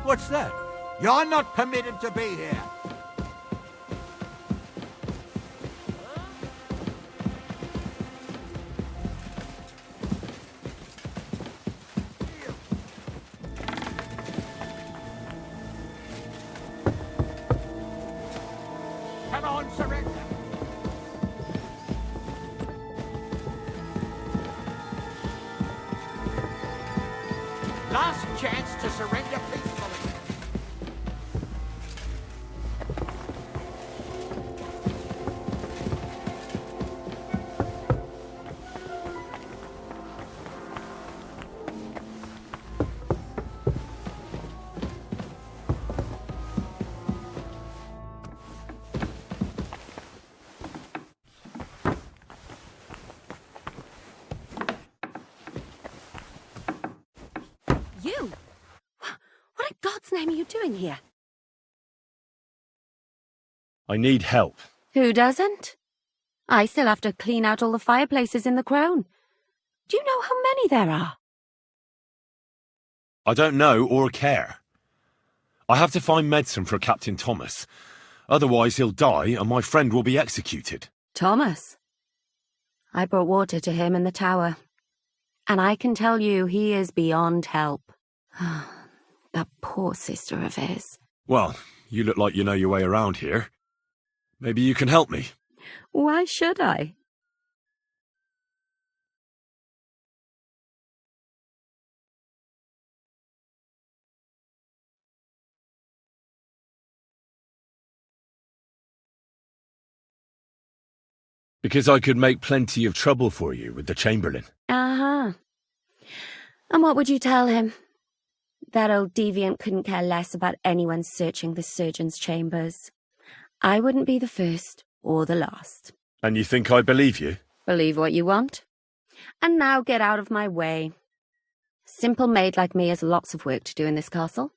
What's that? You're not permitted to be here. Come on, surrender. Last chance to surrender peacefully. You? What in God's name are you doing here? I need help. Who doesn't? I still have to clean out all the fireplaces in the Crone. Do you know how many there are? I don't know or care. I have to find medicine for Captain Thomas. Otherwise he'll die and my friend will be executed. Thomas? I brought water to him in the tower. And I can tell you he is beyond help. That poor sister of his. Well, you look like you know your way around here. Maybe you can help me. Why should I? Because I could make plenty of trouble for you with the Chamberlain. Uh-huh. And what would you tell him? That old deviant couldn't care less about anyone searching the surgeon's chambers. I wouldn't be the first or the last. And you think I believe you? Believe what you want. And now get out of my way. Simple maid like me has lots of work to do in this castle.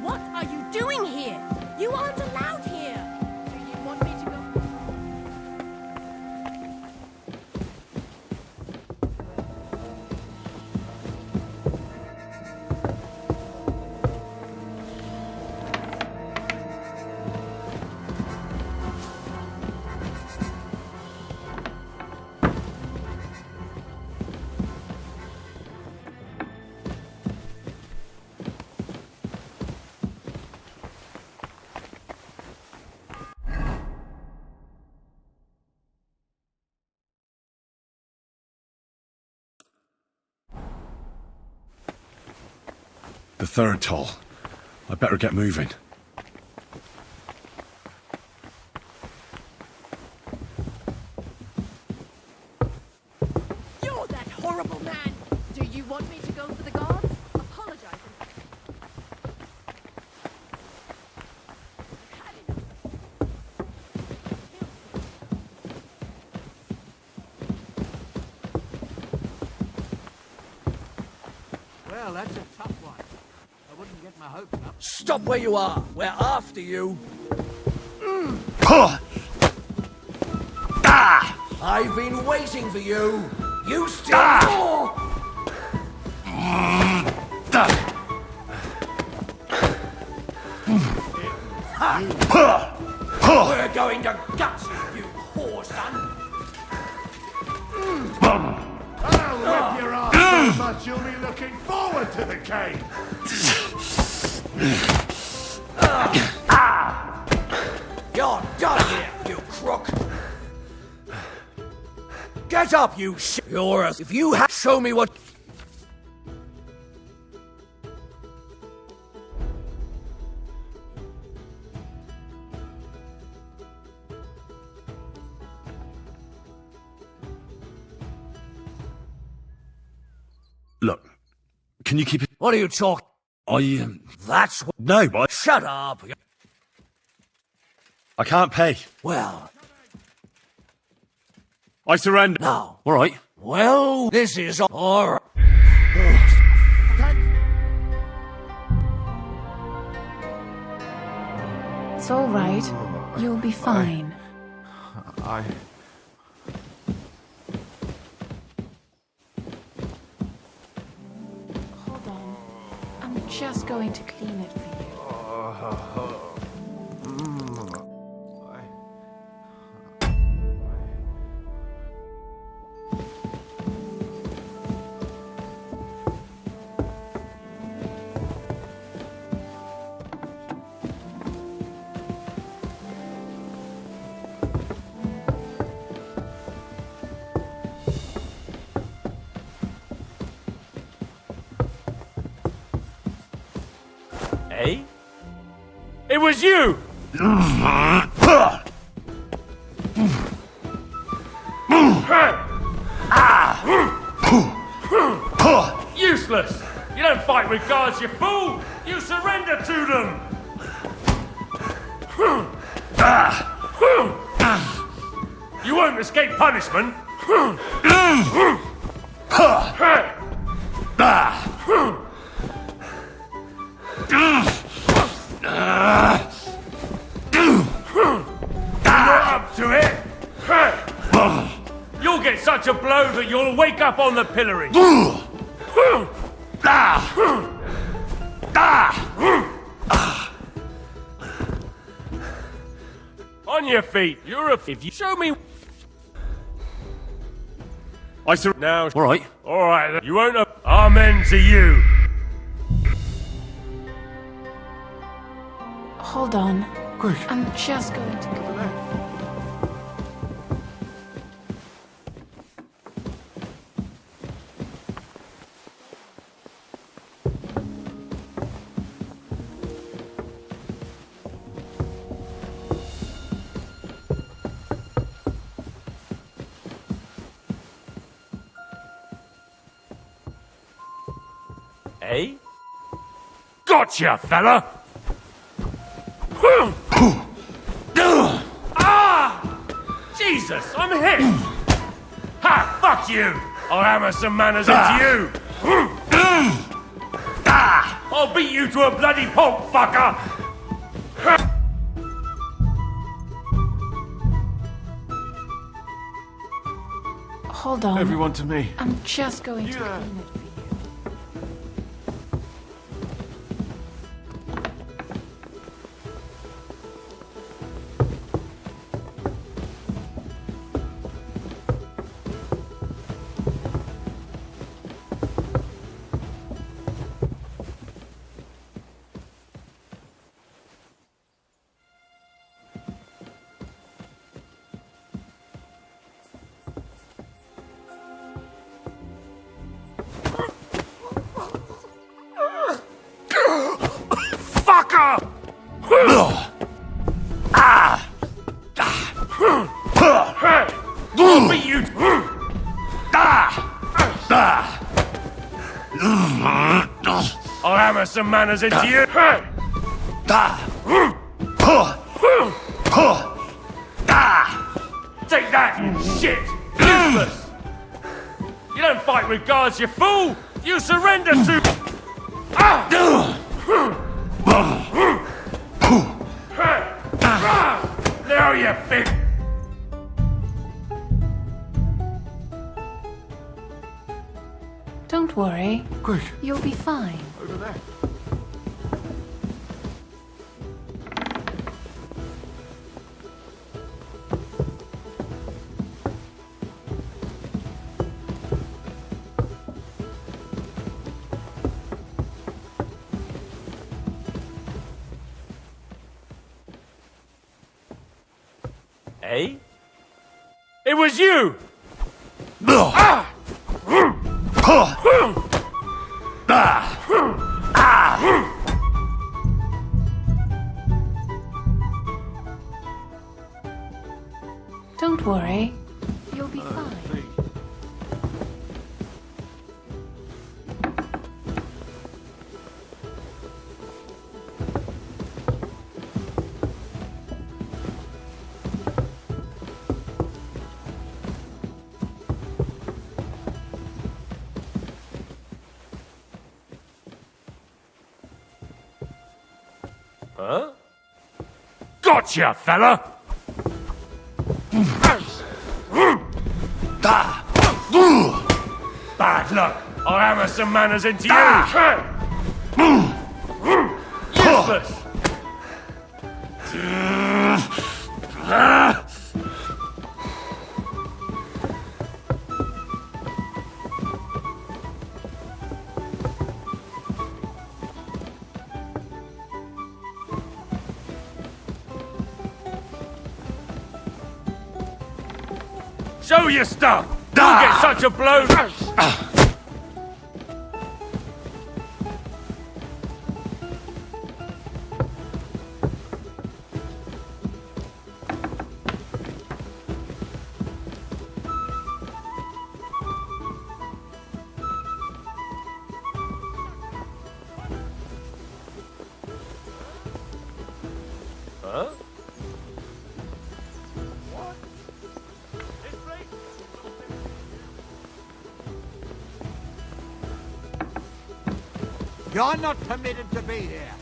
What are you doing here? You aren't allowed here. Do you want me to go? The third toll. I better get moving. You're that horrible man. Do you want me to go for the guards? Apologize. Well, that's a tough one. I wouldn't get my hopes up. Stop where you are. We're after you. I've been waiting for you. You still... much you'll be looking forward to the cave. You're done here, you crook! Get up, you You're a... If you show me what... Look, can you keep it? What are you talking? That's what... No, but... Shut up! I can't pay. Well... I surrender. No. All right. Well, this is all... It's all right. You'll be fine. Hold on. I'm just going to clean it for you. Eh? It was you! Useless! You don't fight with guards, you fool! You surrender to them! You won't escape punishment! You're up to it! You'll get such a blow that you'll wake up on the pillory! On your feet! You're a... If you show me... Now... All right. Alright, then. You won't... Amen to you! Hold on. Quick. I'm just going to clean it. Eh? Gotcha, fella! Ah! Jesus, I'm hit! Ha! Fuck you! I'll hammer some manners into you! I'll beat you to a bloody pulp, fucker! Hold on. Everyone to me. I'm just going to clean it for you. Fucker! I'll beat you! I'll hammer some manners into you! Take that, you shit! Useless! You don't fight with guards, you fool! You surrender to... Now you think... Don't worry. Quick. You'll be fine. Over there. Eh? It was you! Ah! Don't worry. You'll be fine. Huh? Gotcha, fella! Bad luck. I'll hammer some manners into you. Useless. Show your stuff! You'll get such a blow! Huh? You're not permitted to be here.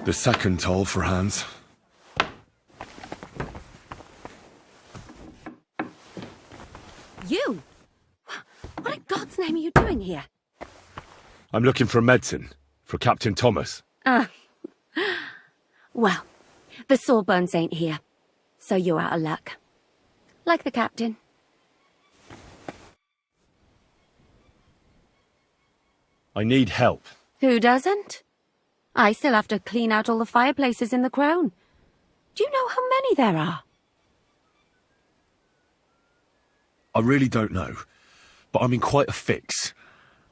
The second toll for Hans. You? What in God's name are you doing here? I'm looking for medicine for Captain Thomas. Well, the Sawbones ain't here, so you're out of luck. Like the captain. I need help. Who doesn't? I still have to clean out all the fireplaces in the Crown. Do you know how many there are? I really don't know, but I'm in quite a fix,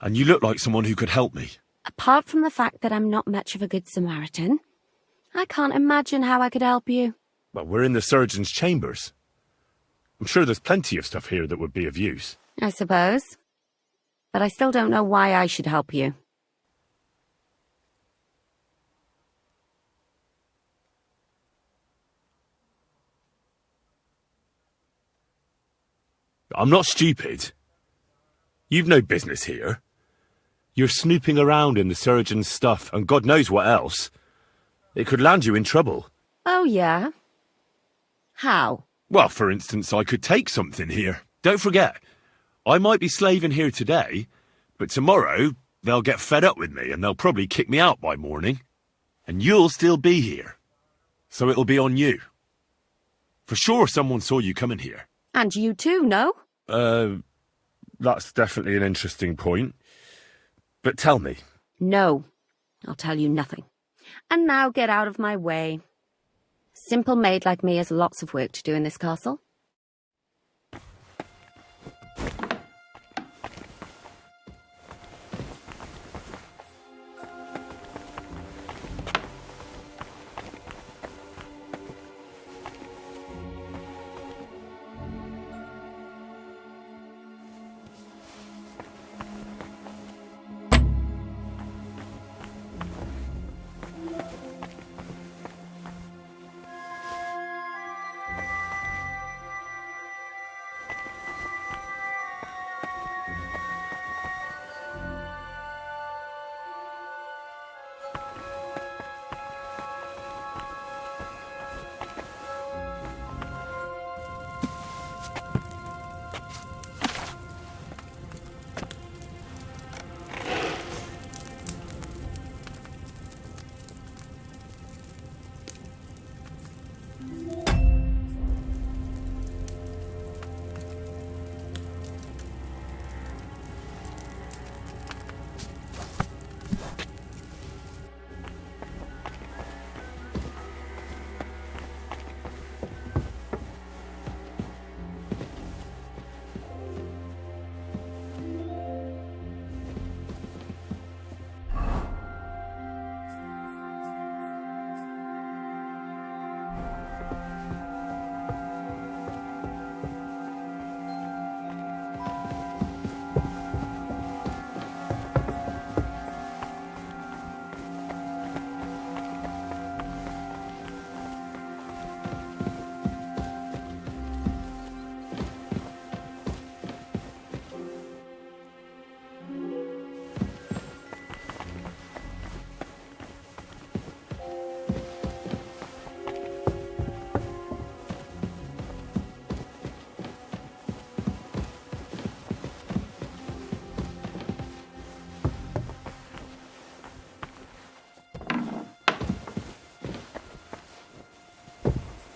and you look like someone who could help me. Apart from the fact that I'm not much of a good Samaritan, I can't imagine how I could help you. Well, we're in the surgeon's chambers. I'm sure there's plenty of stuff here that would be of use. I suppose. But I still don't know why I should help you. I'm not stupid. You've no business here. You're snooping around in the surgeon's stuff, and God knows what else. It could land you in trouble. Oh, yeah? How? Well, for instance, I could take something here. Don't forget, I might be slaving here today, but tomorrow they'll get fed up with me and they'll probably kick me out by morning. And you'll still be here. So it'll be on you. For sure someone saw you coming here. And you too, no? That's definitely an interesting point. But tell me. No, I'll tell you nothing. And now get out of my way. Simple maid like me has lots of work to do in this castle.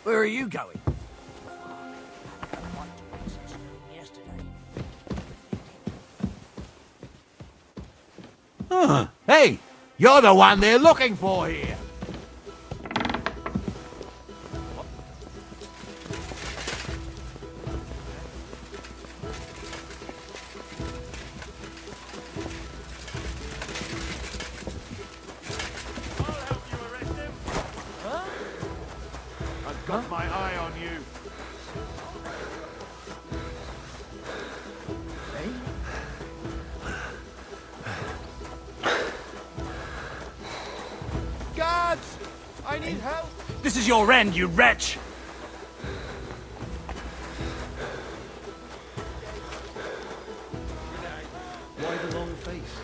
Where are you going? Huh. Hey, you're the one they're looking for here. I've got my eye on you. Guards! I need help! This is your end, you wretch! Why the long face?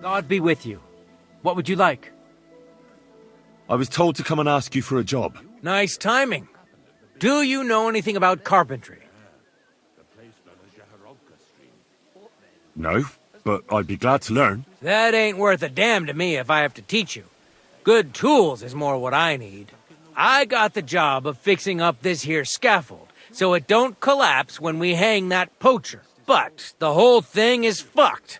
God be with you. What would you like? I was told to come and ask you for a job. Nice timing. Do you know anything about carpentry? No, but I'd be glad to learn. That ain't worth a damn to me if I have to teach you. Good tools is more what I need. I got the job of fixing up this here scaffold, so it don't collapse when we hang that poacher. But the whole thing is fucked.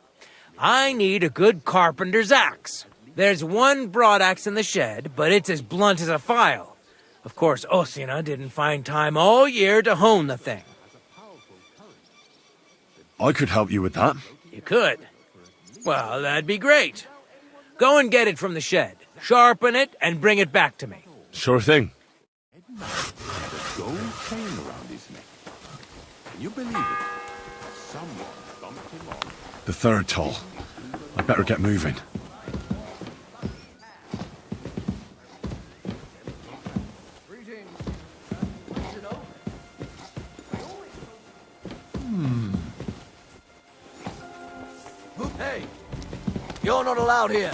I need a good carpenter's axe. There's one broadaxe in the shed, but it's as blunt as a file. Of course, Osina didn't find time all year to hone the thing. I could help you with that. You could? Well, that'd be great. Go and get it from the shed, sharpen it, and bring it back to me. Sure thing. Had a gold chain around his neck. Can you believe it? Someone bumped him off. The third toll. I'd better get moving. Hey, you're not allowed here.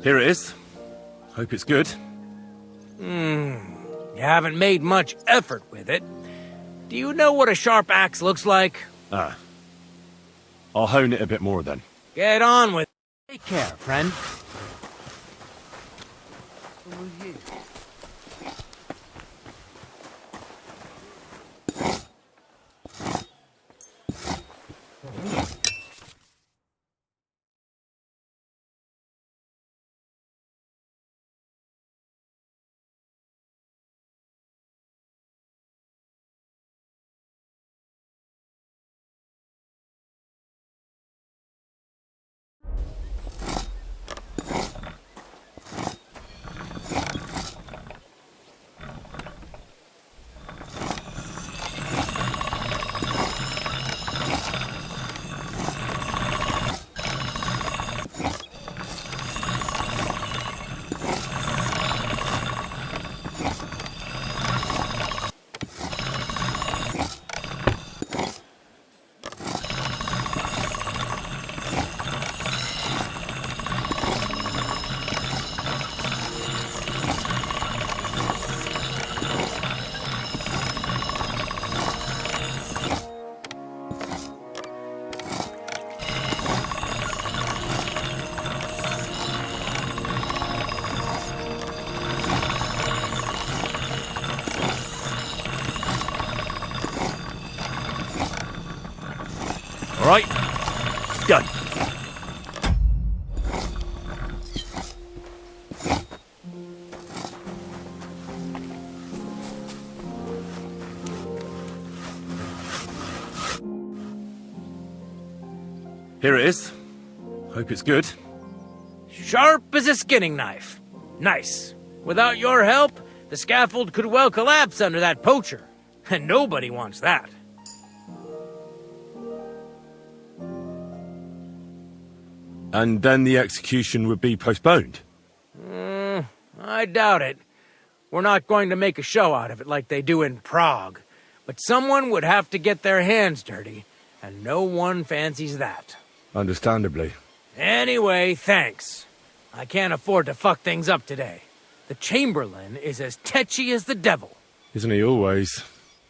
Here it is. Hope it's good. You haven't made much effort with it. Do you know what a sharp axe looks like? Ah. I'll hone it a bit more then. Get on with it. Take care, friend. All right. Done. Here it is. Hope it's good. Sharp as a skinning knife. Nice. Without your help, the scaffold could well collapse under that poacher. And nobody wants that. And then the execution would be postponed? I doubt it. We're not going to make a show out of it like they do in Prague. But someone would have to get their hands dirty, and no one fancies that. Understandably. Anyway, thanks. I can't afford to fuck things up today. The Chamberlain is as tetchy as the devil. Isn't he always?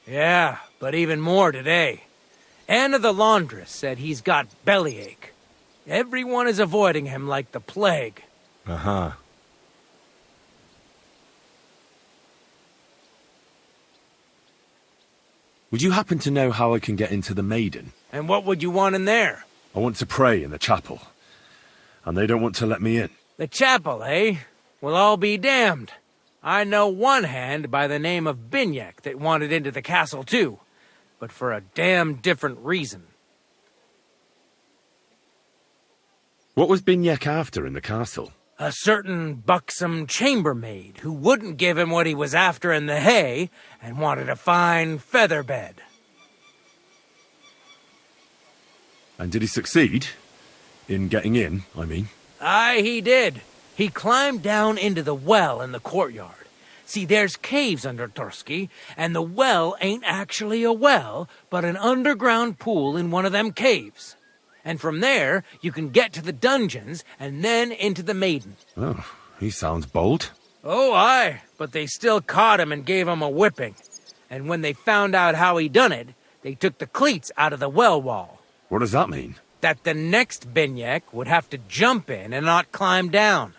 Yeah, but even more today. Anna the laundress said he's got bellyache. Everyone is avoiding him like the plague. Uh-huh. Would you happen to know how I can get into the Maiden? And what would you want in there? I want to pray in the chapel. And they don't want to let me in. The chapel, eh? Well, I'll be damned. I know one hand by the name of Binyek that wanted into the castle too. But for a damn different reason. What was Binyek after in the castle? A certain buxom chambermaid who wouldn't give him what he was after in the hay and wanted a fine feather bed. And did he succeed? In getting in, I mean? Aye, he did. He climbed down into the well in the courtyard. See, there's caves under Torsky, and the well ain't actually a well, but an underground pool in one of them caves. And from there, you can get to the dungeons, and then into the Maiden. Oh, he sounds bold. Oh, aye, but they still caught him and gave him a whipping. And when they found out how he done it, they took the cleats out of the well wall. What does that mean? That the next Binyek would have to jump in and not climb down.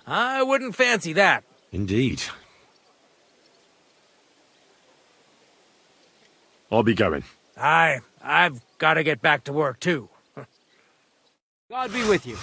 I wouldn't fancy that. Indeed. I'll be going. Aye, I've got to get back to work too. God be with you.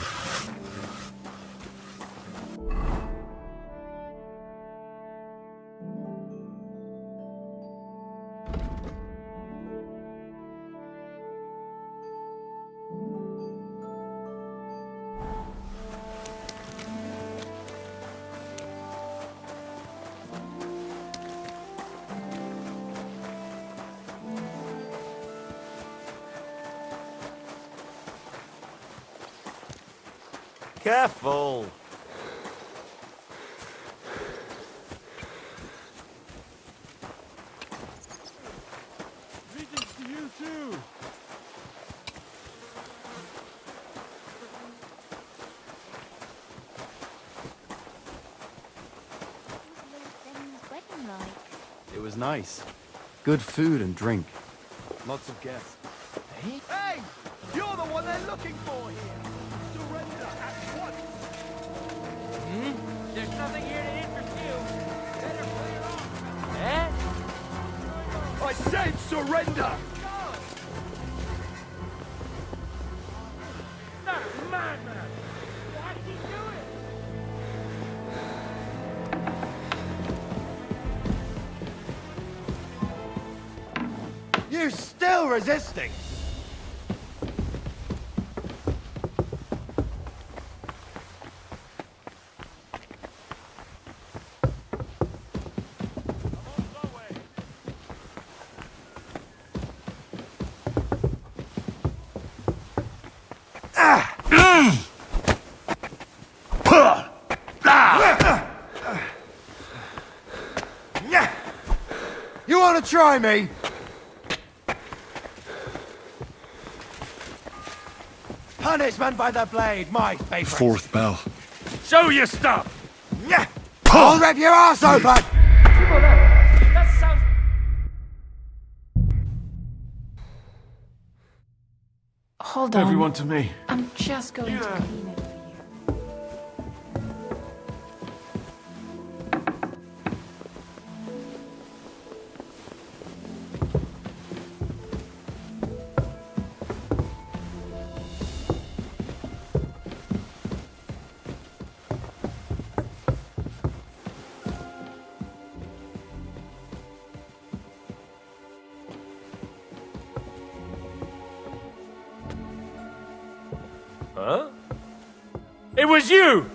Careful! Greetings to you too! It was nice. Good food and drink. Lots of guests. Hey? Hey! You're the one they're looking for here! Surrender at once! There's nothing here to interest you. Better clear off. Eh? I said surrender! That madman! Why did he do it? You're still resisting! You want to try me? Punishment by the blade, my favorite. Fourth bell. Show your stuff! I'll rip your ass open! That sounds... Hold on. Everyone to me. I'm just going to clean it. Huh? It was you!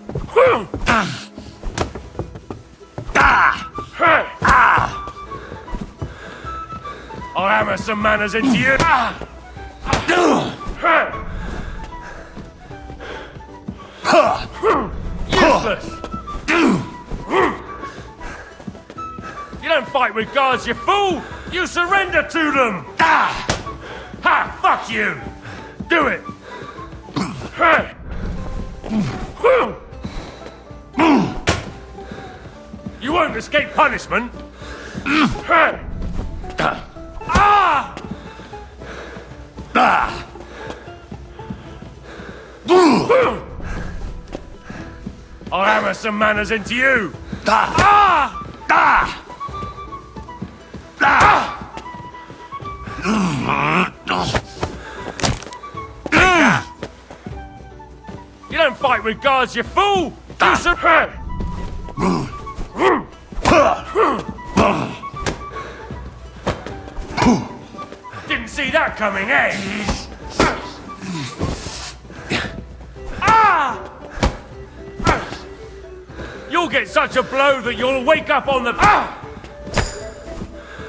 I'll hammer some manners into you! Useless! You don't fight with guards, you fool! You surrender to them! Ha! Fuck you! Do it! You won't escape punishment! I'll hammer some manners into you! You don't fight with guards, you fool! You surrender! Didn't see that coming, eh? You'll get such a blow that you'll wake up on the...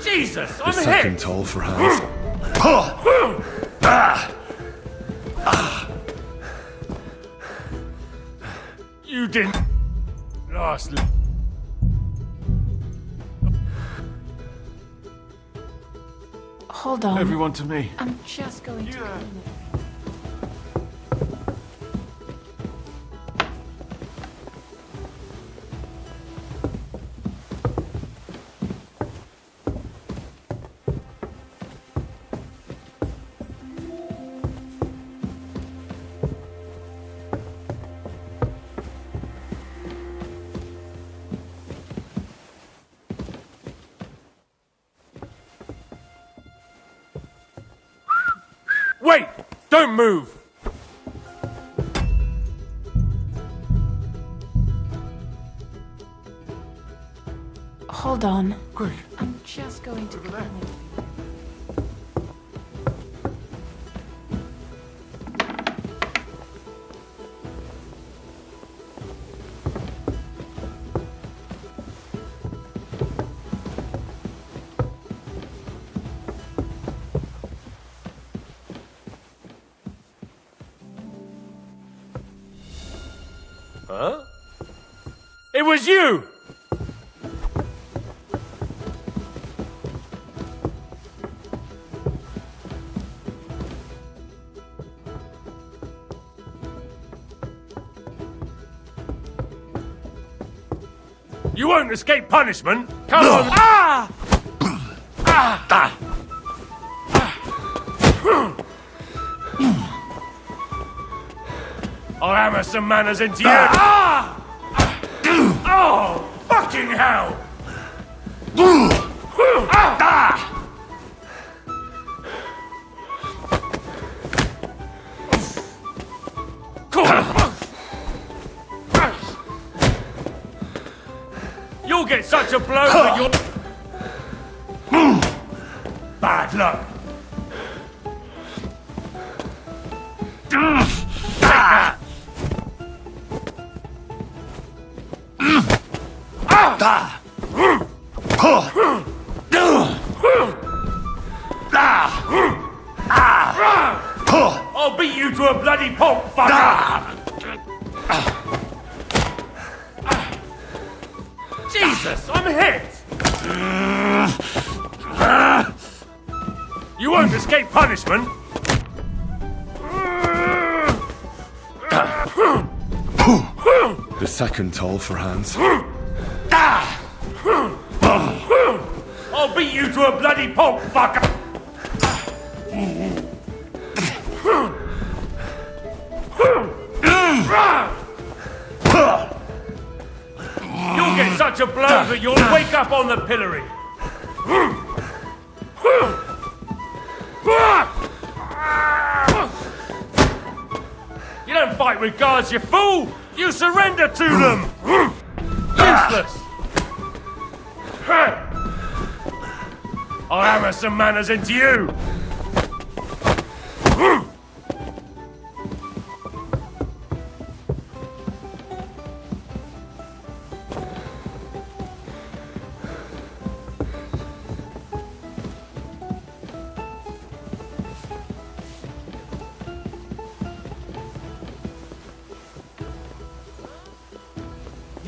Jesus, I'm The hit! second toll for Hans. You didn't... Last... Hold on. Everyone to me. I'm just going to clean it. Wait! Don't move! Hold on. Quick. I'm just going to clean it. Huh? It was you! You won't escape punishment! Come on! I'll hammer some manners into you! Oh! Fucking hell! You'll get such a blow that you'll... Bad luck. I'll beat you to a bloody pulp, fucker! Jesus, I'm hit! You won't escape punishment! The second toll for Hans. I'll beat you to a bloody pulp, fucker! You'll get such a blow that you'll wake up on the pillory! You don't fight with guards, you fool! You surrender to them! Useless! I'll hammer some manners into you!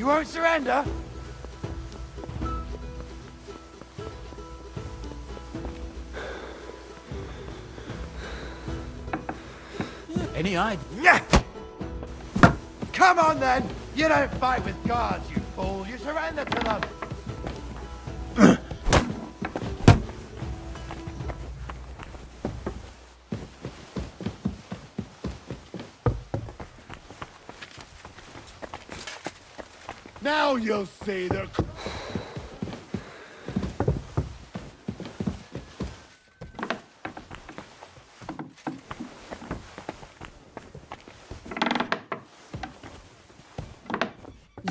You won't surrender? Any idea? Come on then! You don't fight with guards, you fool. You surrender to them. Now you'll see the...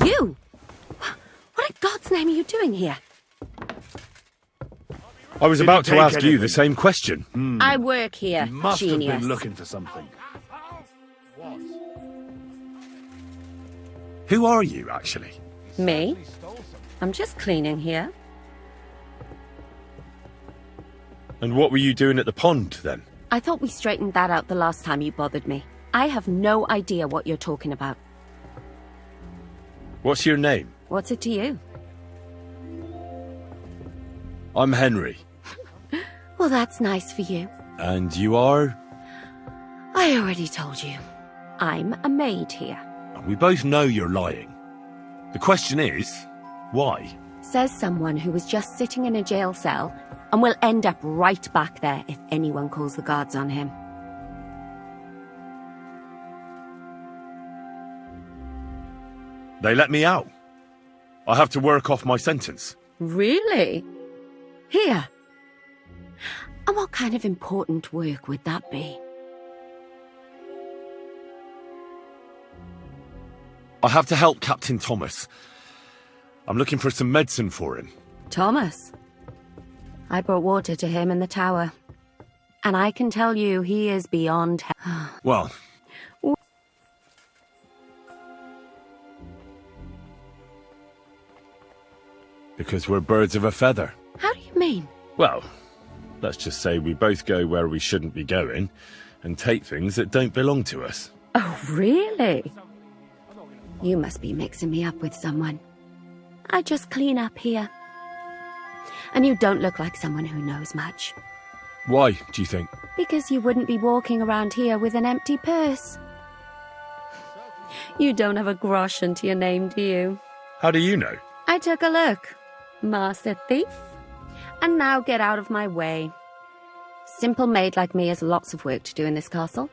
You? What in God's name are you doing here? I was about to ask you the same question. I work here, Must genius. have been looking for something. Who are you, actually? Me? I'm just cleaning here. And what were you doing at the pond, then? I thought we straightened that out the last time you bothered me. I have no idea what you're talking about. What's your name? What's it to you? I'm Henry. Well, that's nice for you. And you are? I already told you. I'm a maid here. We both know you're lying. The question is, why? Says someone who was just sitting in a jail cell and will end up right back there if anyone calls the guards on him. They let me out. I have to work off my sentence. Really? Here? And what kind of important work would that be? I have to help Captain Thomas. I'm looking for some medicine for him. Thomas? I brought water to him in the tower. And I can tell you he is beyond Well... because we're birds of a feather. How do you mean? Well, let's just say we both go where we shouldn't be going and take things that don't belong to us. Oh, really? You must be mixing me up with someone. I just clean up here. And you don't look like someone who knows much. Why, do you think? Because you wouldn't be walking around here with an empty purse. You don't have a grosh into your name, do you? How do you know? I took a look. Master thief. And now get out of my way. Simple maid like me has lots of work to do in this castle.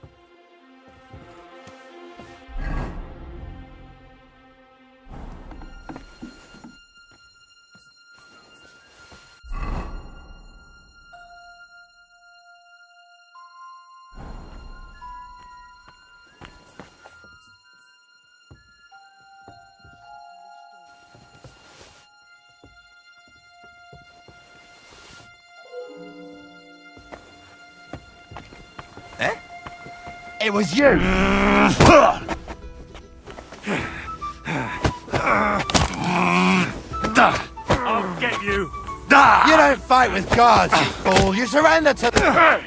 It was you! I'll get you! You don't fight with guards, you fool! You surrender to them!